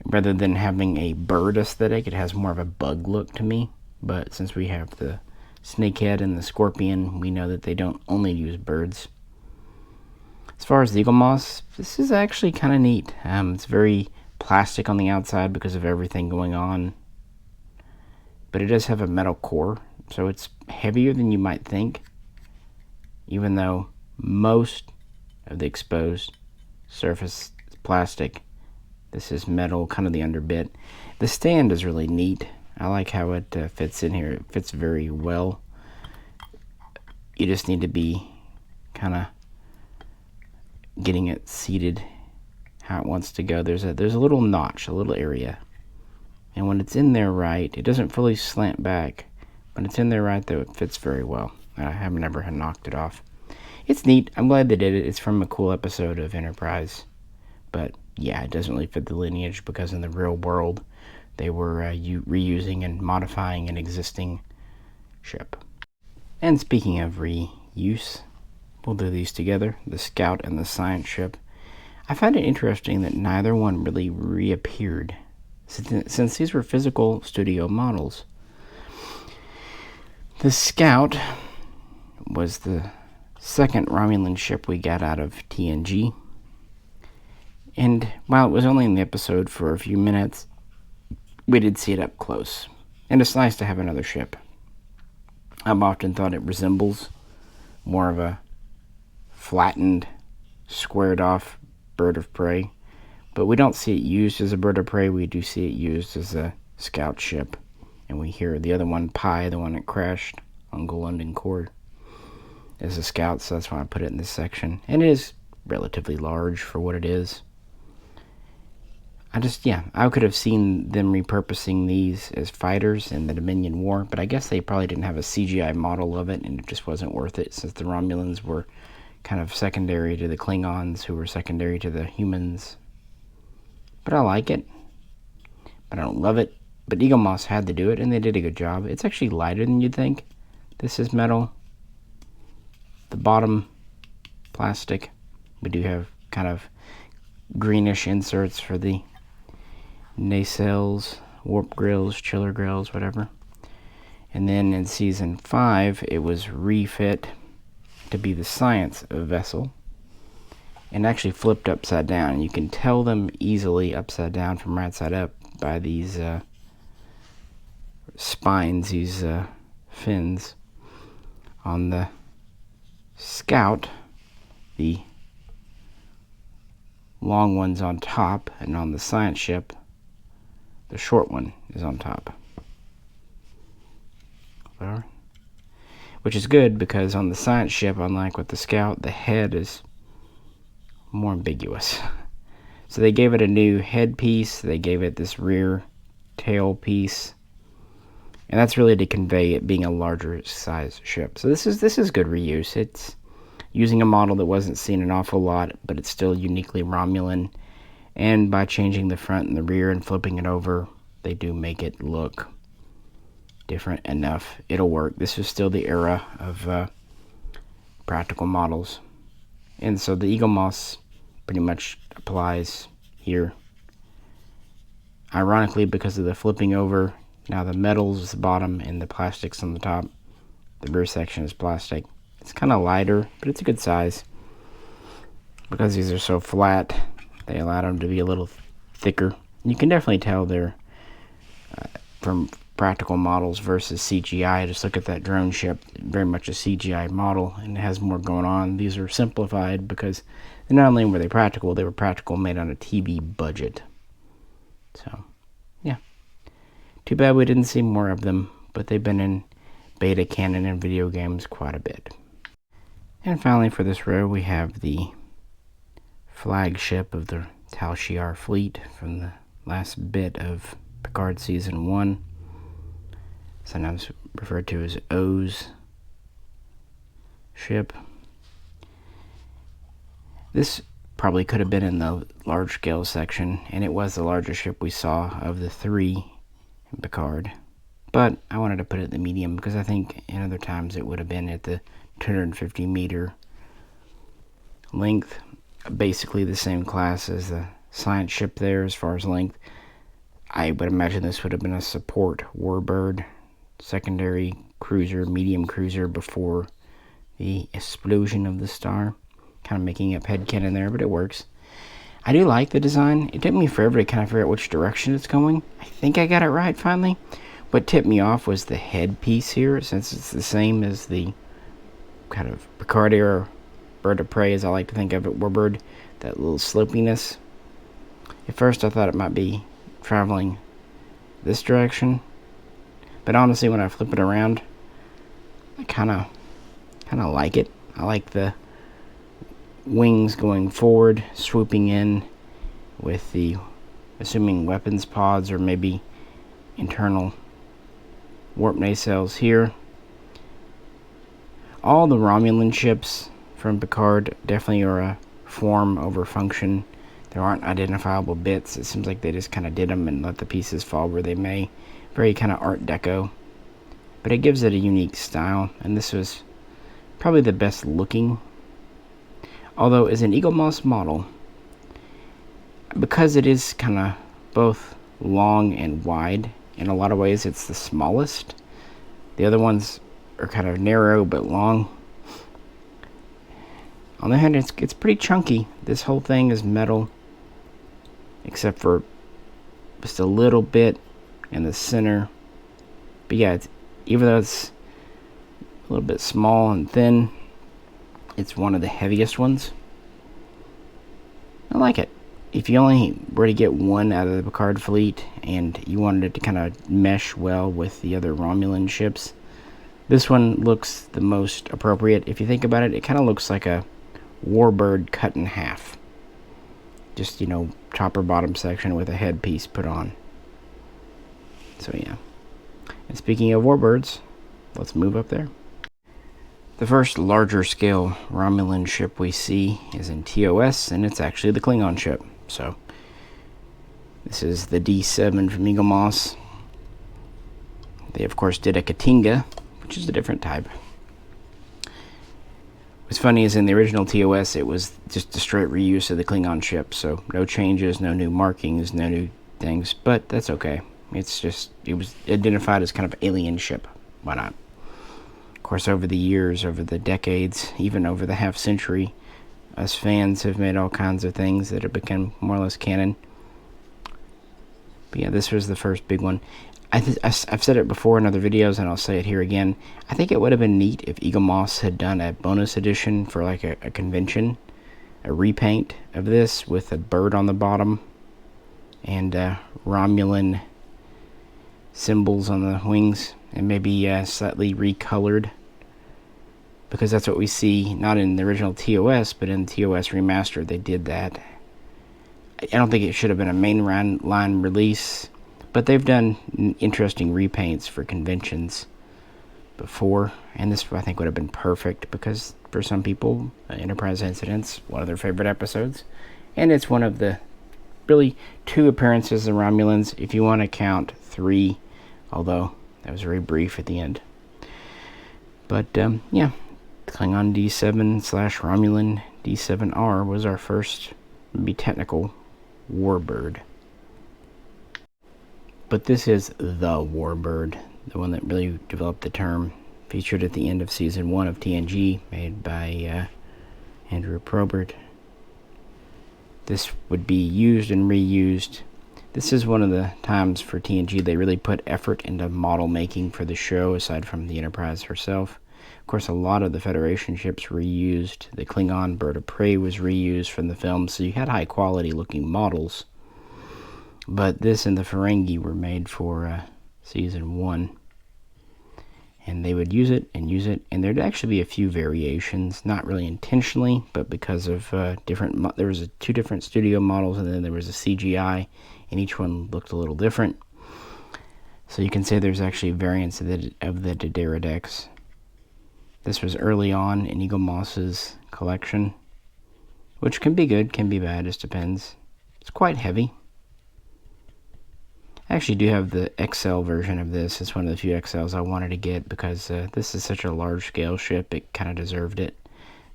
[SPEAKER 1] Rather than having a bird aesthetic, it has more of a bug look to me. But since we have the snakehead and the scorpion, we know that they don't only use birds. As far as the eagle moss, this is actually kind of neat. It's very plastic on the outside because of everything going on. But it does have a metal core, so it's heavier than you might think. Even though most of the exposed surface is plastic, this is metal, kind of the underbit. The stand is really neat. I like how it fits in here. It fits very well. You just need to be kind of getting it seated how it wants to go. There's a little notch, a little area. And when it's in there right, it doesn't fully slant back. When it's in there right, though, it fits very well. I have never knocked it off. It's neat. I'm glad they did it. It's from a cool episode of Enterprise. But, yeah, it doesn't really fit the lineage because in the real world, they were reusing and modifying an existing ship. And speaking of reuse, we'll do these together, the Scout and the Science ship. I find it interesting that neither one really reappeared, since these were physical studio models. The Scout was the second Romulan ship we got out of TNG. And while it was only in the episode for a few minutes, we did see it up close. And it's nice to have another ship. I've often thought it resembles more of a flattened, squared off bird of prey. But we don't see it used as a bird of prey. We do see it used as a scout ship. And we hear the other one, Pi, the one that crashed on Golundin Core, as a scout. So that's why I put it in this section. And it is relatively large for what it is. I could have seen them repurposing these as fighters in the Dominion War, but I guess they probably didn't have a CGI model of it, and it just wasn't worth it, since the Romulans were kind of secondary to the Klingons, who were secondary to the humans. But I like it. But I don't love it. But Eagle Moss had to do it, and they did a good job. It's actually lighter than you'd think. This is metal. The bottom, plastic. We do have kind of greenish inserts for the nacelles, warp grills, chiller grills, whatever. And then in season 5, it was refit to be the science vessel, and actually flipped upside down. You can tell them easily upside down from right side up by these spines, these fins. On the Scout, the long one's on top, and on the science ship, the short one is on top. Which is good, because on the science ship, unlike with the Scout, the head is more ambiguous. So they gave it a new headpiece, they gave it this rear tail piece, and that's really to convey it being a larger size ship. So this is good reuse. It's using a model that wasn't seen an awful lot, but it's still uniquely Romulan, and by changing the front and the rear and flipping it over, they do make it look different enough. It'll work. This is still the era of practical models, and so the Eagle Moss pretty much applies here. Ironically, because of the flipping over, now the metal's is the bottom and the plastic's on the top. The rear section is plastic. It's kind of lighter, but it's a good size. Because these are so flat, they allow them to be a little thicker. You can definitely tell they're from practical models versus CGI. Just look at that drone ship, very much a CGI model, and it has more going on. These are simplified because not only were they were practical made on a TV budget. So, yeah. Too bad we didn't see more of them, but they've been in beta canon and video games quite a bit. And finally, for this row, we have the flagship of the Tal Shiar fleet from the last bit of Picard Season 1. Sometimes referred to as O's ship. This probably could have been in the large scale section, and it was the largest ship we saw of the 3 in Picard. But I wanted to put it in the medium because I think in other times it would have been at the 250 meter length. Basically the same class as the science ship there as far as length. I would imagine this would have been a support Warbird, secondary cruiser, medium cruiser before the explosion of the star. Kind of making up headcanon there, but it works. I do like the design. It took me forever to kind of figure out which direction it's going. I think I got it right finally. What tipped me off was the head piece here, since it's the same as the kind of Picard era bird of prey, as I like to think of it, Warbird. That little slopiness. At first I thought it might be traveling this direction, but honestly when I flip it around, I kind of like it. I like the wings going forward, swooping in with the, assuming weapons pods or maybe internal warp nacelles here. All the Romulan ships from Picard definitely are a form over function. There aren't identifiable bits. It seems like they just kind of did them and let the pieces fall where they may. Very kind of Art Deco. But it gives it a unique style, and this was probably the best looking. Although as an Eagle Moss model, because it is kind of both long and wide, in a lot of ways it's the smallest. The other ones are kind of narrow but long. On the other hand, it's pretty chunky. This whole thing is metal, except for just a little bit in the center. But yeah, even though it's a little bit small and thin, it's one of the heaviest ones. I like it. If you only were to get one out of the Picard fleet and you wanted it to kind of mesh well with the other Romulan ships, this one looks the most appropriate. If you think about it, it kind of looks like a Warbird cut in half. Just, top or bottom section with a headpiece put on. So yeah. And speaking of Warbirds, let's move up there. The first larger scale Romulan ship we see is in TOS, and it's actually the Klingon ship. So this is the D7 from Eagle Moss. They of course did a Katinga, which is a different type. What's funny is in the original TOS, it was just a straight reuse of the Klingon ship, so no changes, no new markings, no new things, but that's okay. It's just, it was identified as kind of alien ship. Why not? Of course, over the years, over the decades, even over the half century, us fans have made all kinds of things that have become more or less canon. But yeah, this was the first big one. I've said it before in other videos, and I'll say it here again. I think it would have been neat if Eagle Moss had done a bonus edition for like a convention, a repaint of this with a bird on the bottom and Romulan symbols on the wings, and maybe slightly recolored, because that's what we see not in the original TOS, but in TOS Remastered they did that. I don't think it should have been a mainline release, but they've done interesting repaints for conventions before, and this I think would have been perfect, because for some people, Enterprise Incident's one of their favorite episodes, and it's one of the really 2 appearances of Romulans, if you want to count 3, although that was very brief at the end. But yeah, Klingon D7/Romulan D7R was our first, maybe technical, Warbird. But this is the Warbird, the one that really developed the term, featured at the end of Season 1 of TNG, made by Andrew Probert. This would be used and reused. This is one of the times for TNG they really put effort into model making for the show, aside from the Enterprise herself. Of course, a lot of the Federation ships were reused. The Klingon Bird of Prey was reused from the film, so you had high quality looking models. But this and the Ferengi were made for Season 1. And they would use it, and there'd actually be a few variations, not really intentionally, but because of there was 2 different studio models, and then there was a CGI, and each one looked a little different. So you can say there's actually variants of the Dideridex. This was early on in Eagle Moss's collection, which can be good, can be bad, just depends. It's quite heavy. I actually do have the XL version of this. It's one of the few XLs I wanted to get, because this is such a large-scale ship, it kind of deserved it.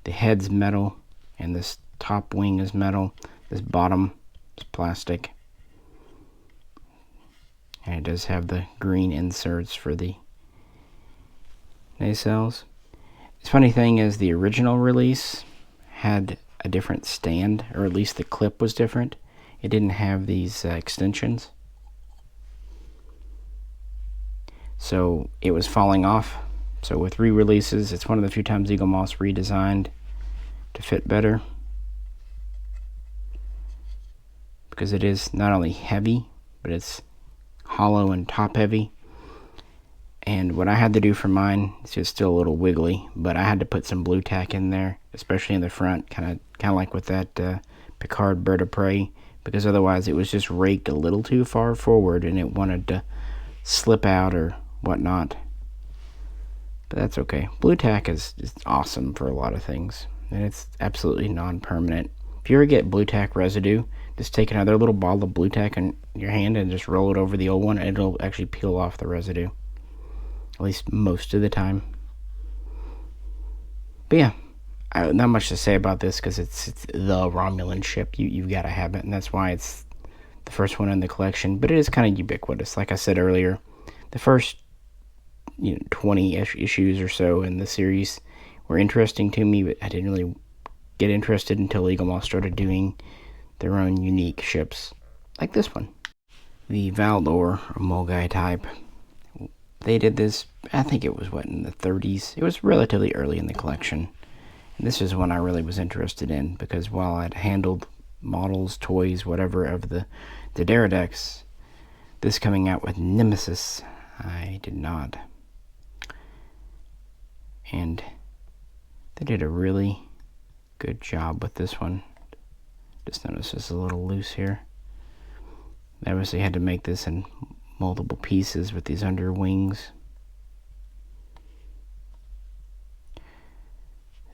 [SPEAKER 1] The head's metal, and this top wing is metal. This bottom is plastic. And it does have the green inserts for the nacelles. The funny thing is, the original release had a different stand, or at least the clip was different. It didn't have these extensions. So it was falling off. So with re-releases, it's one of the few times Eagle Moss redesigned to fit better, because it is not only heavy, but it's hollow and top heavy. And what I had to do for mine, it's just still a little wiggly, but I had to put some blue tack in there, especially in the front, kind of like with that Picard Bird of Prey, because otherwise it was just raked a little too far forward and it wanted to slip out or whatnot. But that's okay. Blue tack is awesome for a lot of things, and it's absolutely non-permanent. If you ever get blue tack residue, just take another little ball of blue tack in your hand and just roll it over the old one, and it'll actually peel off the residue. At least most of the time. But yeah, not much to say about this, because it's the Romulan ship. You've got to have it, and that's why it's the first one in the collection. But it is kind of ubiquitous. Like I said earlier, the first 20 issues or so in the series were interesting to me, but I didn't really get interested until Eagle Moss started doing their own unique ships, like this one. The Valdor, or Mulgai type, they did this, I think it was, in the 30s? It was relatively early in the collection. And this is one I really was interested in, because while I'd handled models, toys, whatever, of the Dideridex, this coming out with Nemesis, I did not. And they did a really good job with this one. Just notice it's a little loose here. They obviously had to make this in multiple pieces with these under wings.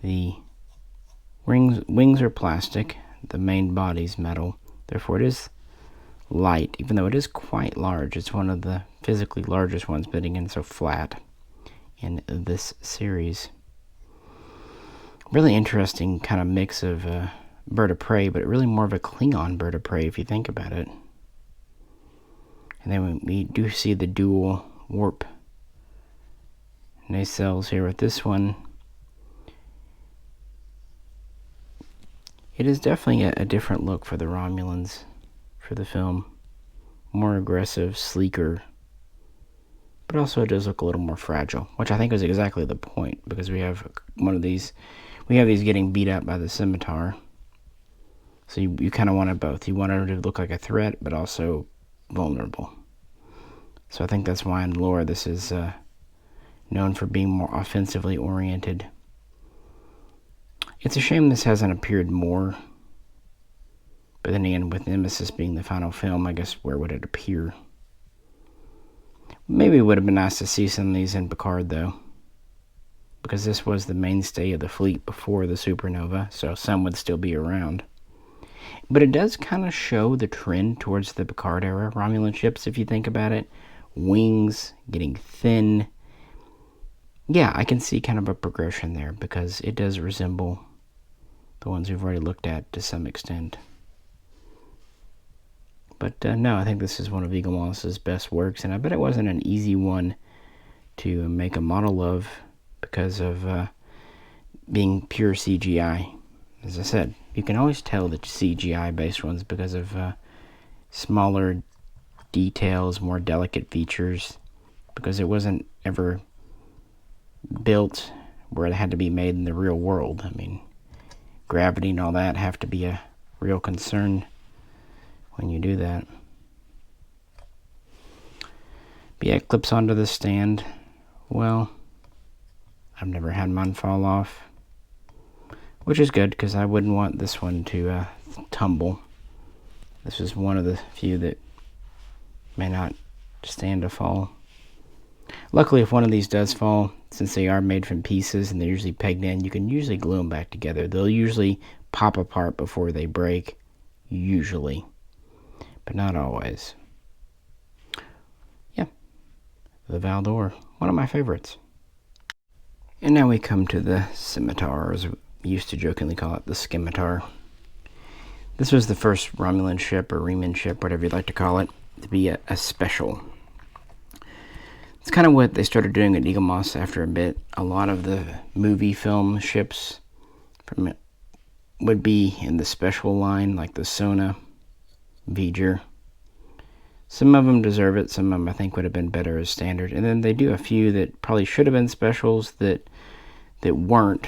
[SPEAKER 1] The wings are plastic, the main body's metal, therefore it is light, even though it is quite large. It's one of the physically largest ones, but again so flat in this series. Really interesting kind of mix of bird of prey, but really more of a Klingon bird of prey if you think about it. And then we do see the dual warp nacelles here with this one. It is definitely a different look for the Romulans for the film. More aggressive, sleeker, but also it does look a little more fragile, which I think is exactly the point, because we have these getting beat up by the scimitar. So you kind of want it both. You want her to look like a threat, but also vulnerable. So I think that's why in lore this is known for being more offensively oriented. It's a shame this hasn't appeared more. But then again, with Nemesis being the final film, I guess where would it appear? Maybe it would have been nice to see some of these in Picard, though. Because this was the mainstay of the fleet before the supernova, so some would still be around. But it does kind of show the trend towards the Picard era Romulan ships, if you think about it. Wings, getting thin. Yeah, I can see kind of a progression there, because it does resemble the ones we've already looked at to some extent. But no, I think this is one of Eagle Moss's best works, and I bet it wasn't an easy one to make a model of because of being pure CGI. As I said, you can always tell the CGI-based ones because of smaller details, more delicate features, because it wasn't ever built where it had to be made in the real world. I mean, gravity and all that have to be a real concern when you do that. But yeah, it clips onto the stand. Well, I've never had mine fall off, which is good because I wouldn't want this one to tumble. This is one of the few that may not stand to fall. Luckily, if one of these does fall, since they are made from pieces and they're usually pegged in, you can usually glue them back together. They'll usually pop apart before they break, usually, but not always. Yeah, the Valdor, one of my favorites. And now we come to the scimitar, or as we used to jokingly call it, the scimitar. This was the first Romulan ship, or Reman ship, whatever you'd like to call it, to be a special. It's kind of what they started doing at Eagle Moss after a bit. A lot of the movie film ships from it would be in the special line, like the Sona, V'ger. Some of them deserve it. Some of them I think would have been better as standard. And then they do a few that probably should have been specials that weren't,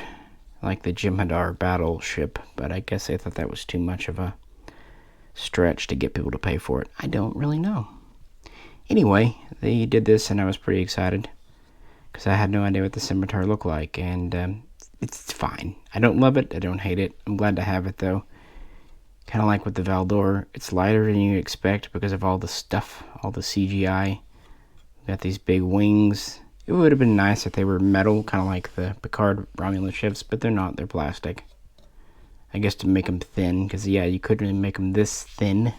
[SPEAKER 1] like the Jem'Hadar battleship. But I guess they thought that was too much of a stretch to get people to pay for it. I don't really know. Anyway, they did this and I was pretty excited because I had no idea what the scimitar looked like, and it's fine. I don't love it. I don't hate it. I'm glad to have it, though. Kind of like with the Valdor, it's lighter than you expect because of all the stuff, all the CGI. Got these big wings. It would have been nice if they were metal, kind of like the Picard Romulan ships, but they're not. They're plastic. I guess to make them thin, because yeah, you couldn't make them this thin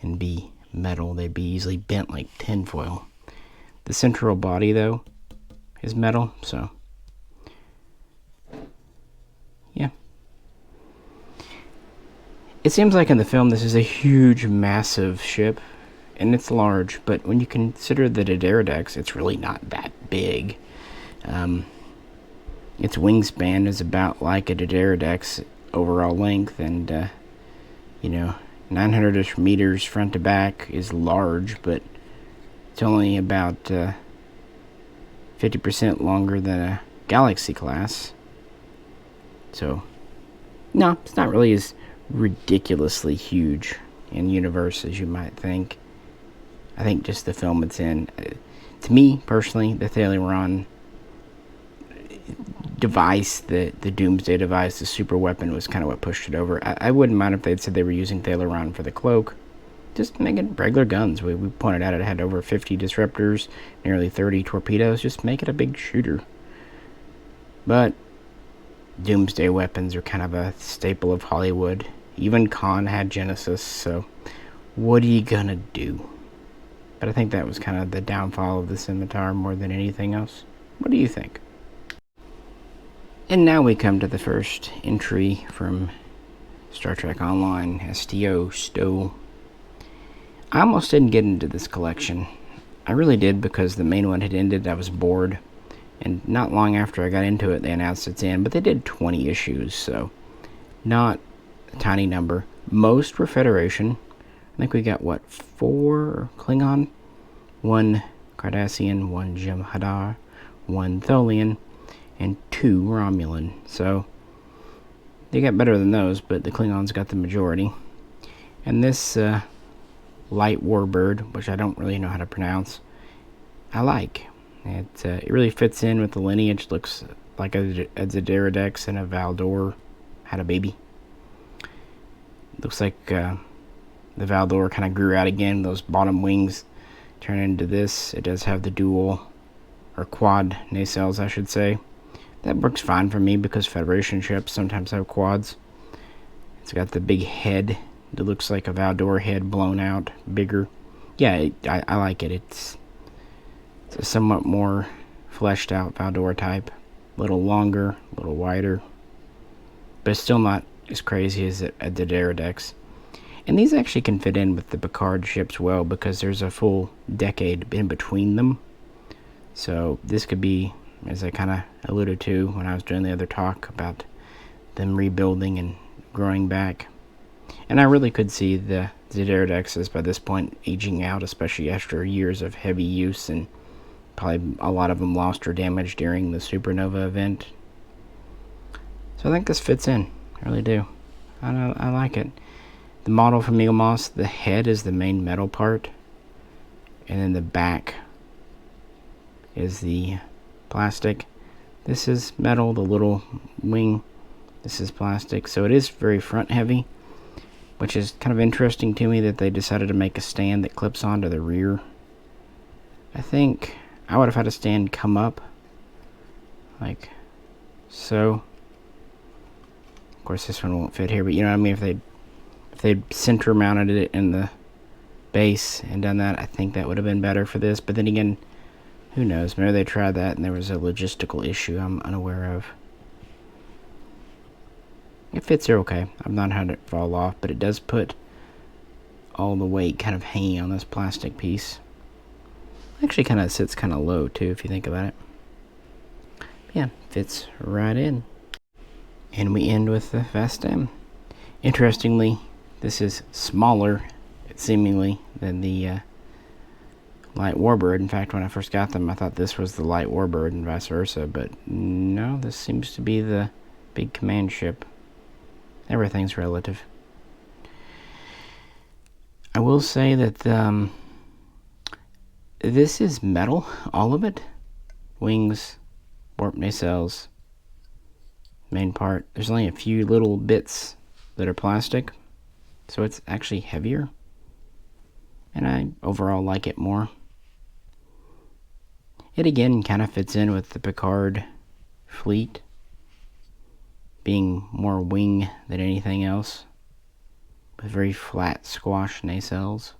[SPEAKER 1] and be metal. They'd be easily bent like tinfoil. The central body, though, is metal, so yeah. It seems like in the film this is a huge, massive ship, and it's large, but when you consider the D'Deridex, it's really not that big. Its wingspan is about like a D'Deridex overall length, and 900-ish meters front to back is large, but it's only about 50% longer than a Galaxy class. So, no, it's not really as ridiculously huge in universe as you might think. I think just the film it's in. To me, personally, the Thalaron device, the Doomsday device, the super weapon, was kind of what pushed it over. I wouldn't mind if they'd said they were using Thalaron for the cloak. Just make it regular guns. We pointed out it had over 50 disruptors, nearly 30 torpedoes. Just make it a big shooter. But Doomsday weapons are kind of a staple of Hollywood. Even Khan had Genesis, so what are you gonna do? But I think that was kind of the downfall of the scimitar more than anything else. What do you think? And now we come to the first entry from Star Trek Online, STO, STO. I almost didn't get into this collection. I really did because the main one had ended, I was bored. And not long after I got into it, they announced its end, but they did 20 issues, so not a tiny number. Most were Federation. I think we got, 4 Klingon, 1 Cardassian, 1 Jem'Hadar, 1 Tholian, and 2 Romulan. So they got better than those, but the Klingons got the majority. And this light warbird, which I don't really know how to pronounce, I like. It really fits in with the lineage. Looks like a Zedaridex and a Valdor had a baby. Looks like the Valdor kind of grew out again. Those bottom wings turn into this. It does have the dual, or quad nacelles, I should say. That works fine for me because Federation ships sometimes have quads. It's got the big head. It looks like a Valdor head blown out, bigger. Yeah, I like it. It's a somewhat more fleshed out Valdor type. A little longer, a little wider. But it's still not as crazy as the Deridex. And these actually can fit in with the Picard ships well because there's a full decade in between them. So this could be, as I kind of alluded to when I was doing the other talk about them rebuilding and growing back. And I really could see the Zedaridexes by this point aging out, especially after years of heavy use, and probably a lot of them lost or damaged during the supernova event. So I think this fits in. I really do. I like it. The model from Eagle Moss, the head is the main metal part, and then the back is the plastic. This is metal, the little wing. This is plastic, so it is very front heavy, which is kind of interesting to me that they decided to make a stand that clips onto the rear. I think I would have had a stand come up like so. Of course this one won't fit here, but you know what I mean, if they'd center mounted it in the base and done that, I think that would have been better for this. But then again, who knows, maybe they tried that and there was a logistical issue I'm unaware of. It fits here okay. I've not had it fall off, but it does put all the weight kind of hanging on this plastic piece. Actually kind of sits kind of low too if you think about it. Yeah, fits right in. And we end with the Vastem. Interestingly, this is smaller, seemingly, than the Light Warbird. In fact, when I first got them, I thought this was the Light Warbird and vice versa, but no, this seems to be the big command ship. Everything's relative. I will say that this is metal, all of it. Wings, warp nacelles, main part. There's only a few little bits that are plastic, so it's actually heavier, and I overall like it more. It again kind of fits in with the Picard fleet, being more wing than anything else, with very flat squash nacelles.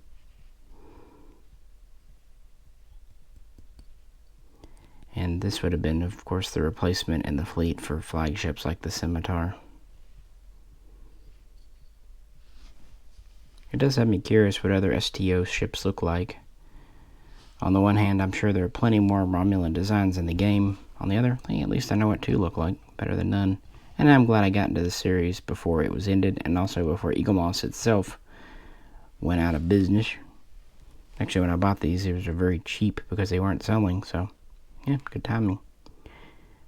[SPEAKER 1] And this would have been, of course, the replacement in the fleet for flagships like the Scimitar. It does have me curious what other STO ships look like. On the one hand, I'm sure there are plenty more Romulan designs in the game. On the other, at least I know what 2 look like. Better than none. And I'm glad I got into the series before it was ended, and also before Eagle Moss itself went out of business. Actually, when I bought these, it was very cheap because they weren't selling, so yeah, good timing.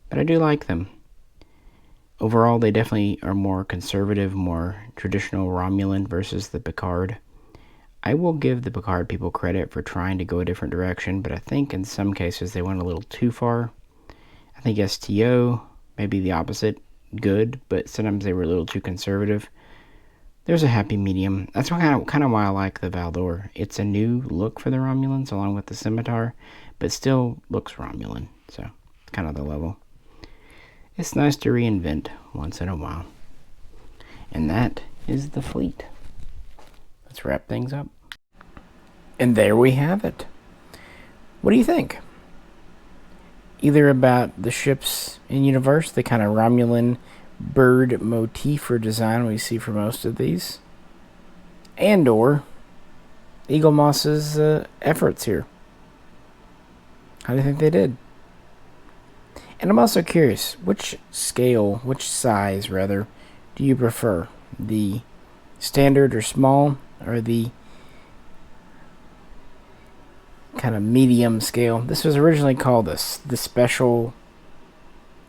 [SPEAKER 1] But I do like them. Overall, they definitely are more conservative, more traditional Romulan versus the Picard. I will give the Picard people credit for trying to go a different direction, but I think in some cases they went a little too far. I think STO, maybe the opposite, good, but sometimes they were a little too conservative. There's a happy medium. That's kind of why I like the Valdor. It's a new look for the Romulans along with the Scimitar, but still looks Romulan, so it's kind of the level. It's nice to reinvent once in a while. And that is the fleet. Let's wrap things up. And there we have it. What do you think? either about the ships in universe, the kind of Romulan bird motif or design we see for most of these, and or Eagle Moss's efforts here. How do you think they did? And I'm also curious, which size rather, do you prefer? The standard or small, or the kind of medium scale? This was originally called the special.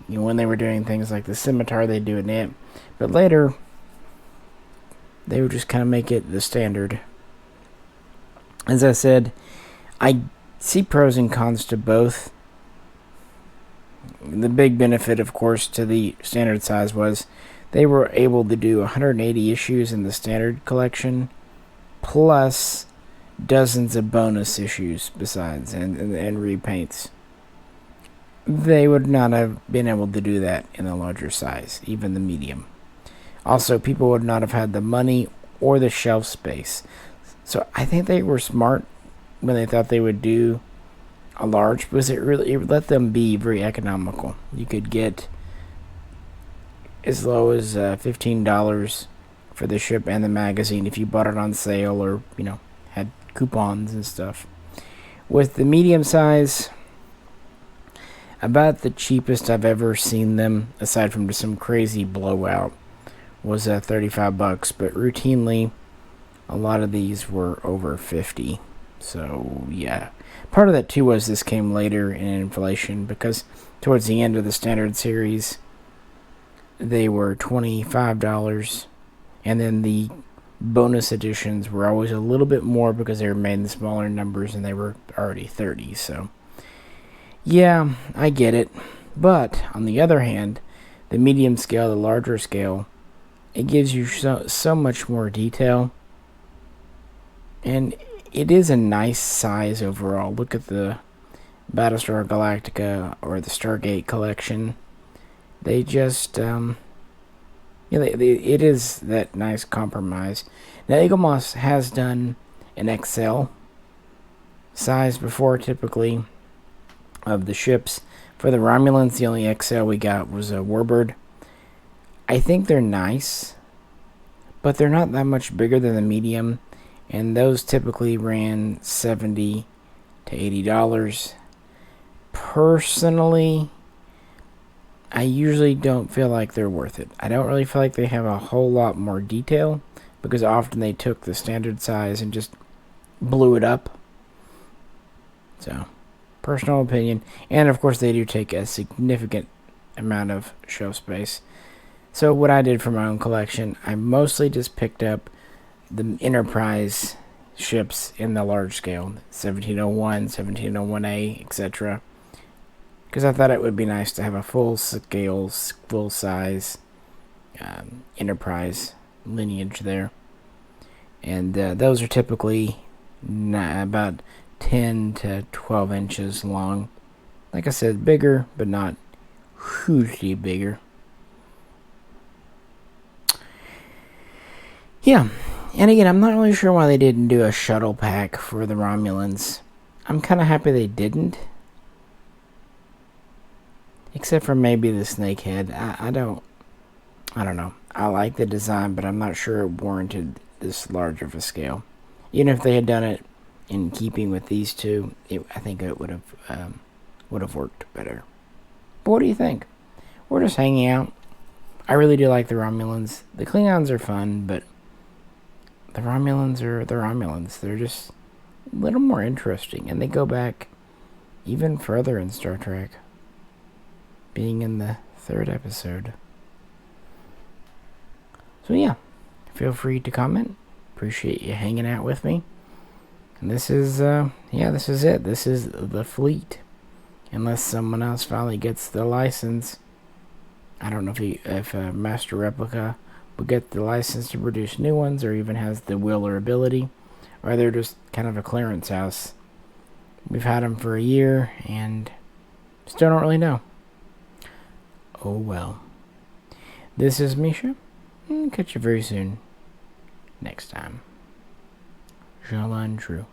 [SPEAKER 1] When they were doing things like the scimitar, they'd do it, but later they would just kind of make it the standard. As I said, I see pros and cons to both. The big benefit, of course, to the standard size was they were able to do 180 issues in the standard collection, plus dozens of bonus issues besides, and repaints. They would not have been able to do that in the larger size, even the medium. Also, people would not have had the money or the shelf space. So I think they were smart when they thought they would do a large, because it let them be very economical. You could get as low as $15 for the ship and the magazine if you bought it on sale, or had coupons and stuff. With the medium size, about the cheapest I've ever seen them, aside from just some crazy blowout, was $35. But routinely, a lot of these were over 50. So yeah, part of that too was this came later in inflation, because towards the end of the standard series they were $25, and then the bonus editions were always a little bit more because they were made in smaller numbers and they were already 30. So yeah, I get it. But on the other hand, the medium scale, the larger scale, it gives you so much more detail, and it is a nice size overall. Look at the Battlestar Galactica or the Stargate collection. They just, it is that nice compromise. Now, Eagle Moss has done an XL size before, typically, of the ships. For the Romulans, the only XL we got was a Warbird. I think they're nice, but they're not that much bigger than the medium, and those typically ran $70 to $80. Personally, I usually don't feel like they're worth it. I don't really feel like they have a whole lot more detail, because often they took the standard size and just blew it up. So, personal opinion. And of course, they do take a significant amount of shelf space. So what I did for my own collection, I mostly just picked up the Enterprise ships in the large scale, 1701, 1701A, etc. Because I thought it would be nice to have a full-scale, full-size Enterprise lineage there. And those are typically about 10 to 12 inches long. Like I said, bigger, but not hugely bigger. Yeah, and again, I'm not really sure why they didn't do a shuttle pack for the Romulans. I'm kind of happy they didn't. Except for maybe the snake head. I don't know. I like the design, but I'm not sure it warranted this large of a scale. Even if they had done it in keeping with these two, I think it would have worked better. But what do you think? We're just hanging out. I really do like the Romulans. The Klingons are fun, but the Romulans are the Romulans. They're just a little more interesting, and they go back even further in Star Trek, being in the 3rd episode. So yeah, feel free to comment. Appreciate you hanging out with me. And this is this is it. This is the fleet. Unless someone else finally gets the license. I don't know if Master Replica will get the license to produce new ones, or even has the will or ability, or they're just kind of a clearance house. We've had them for a year, and still don't really know. Oh well. This is Misha. Catch you very soon. Next time. Jalan True.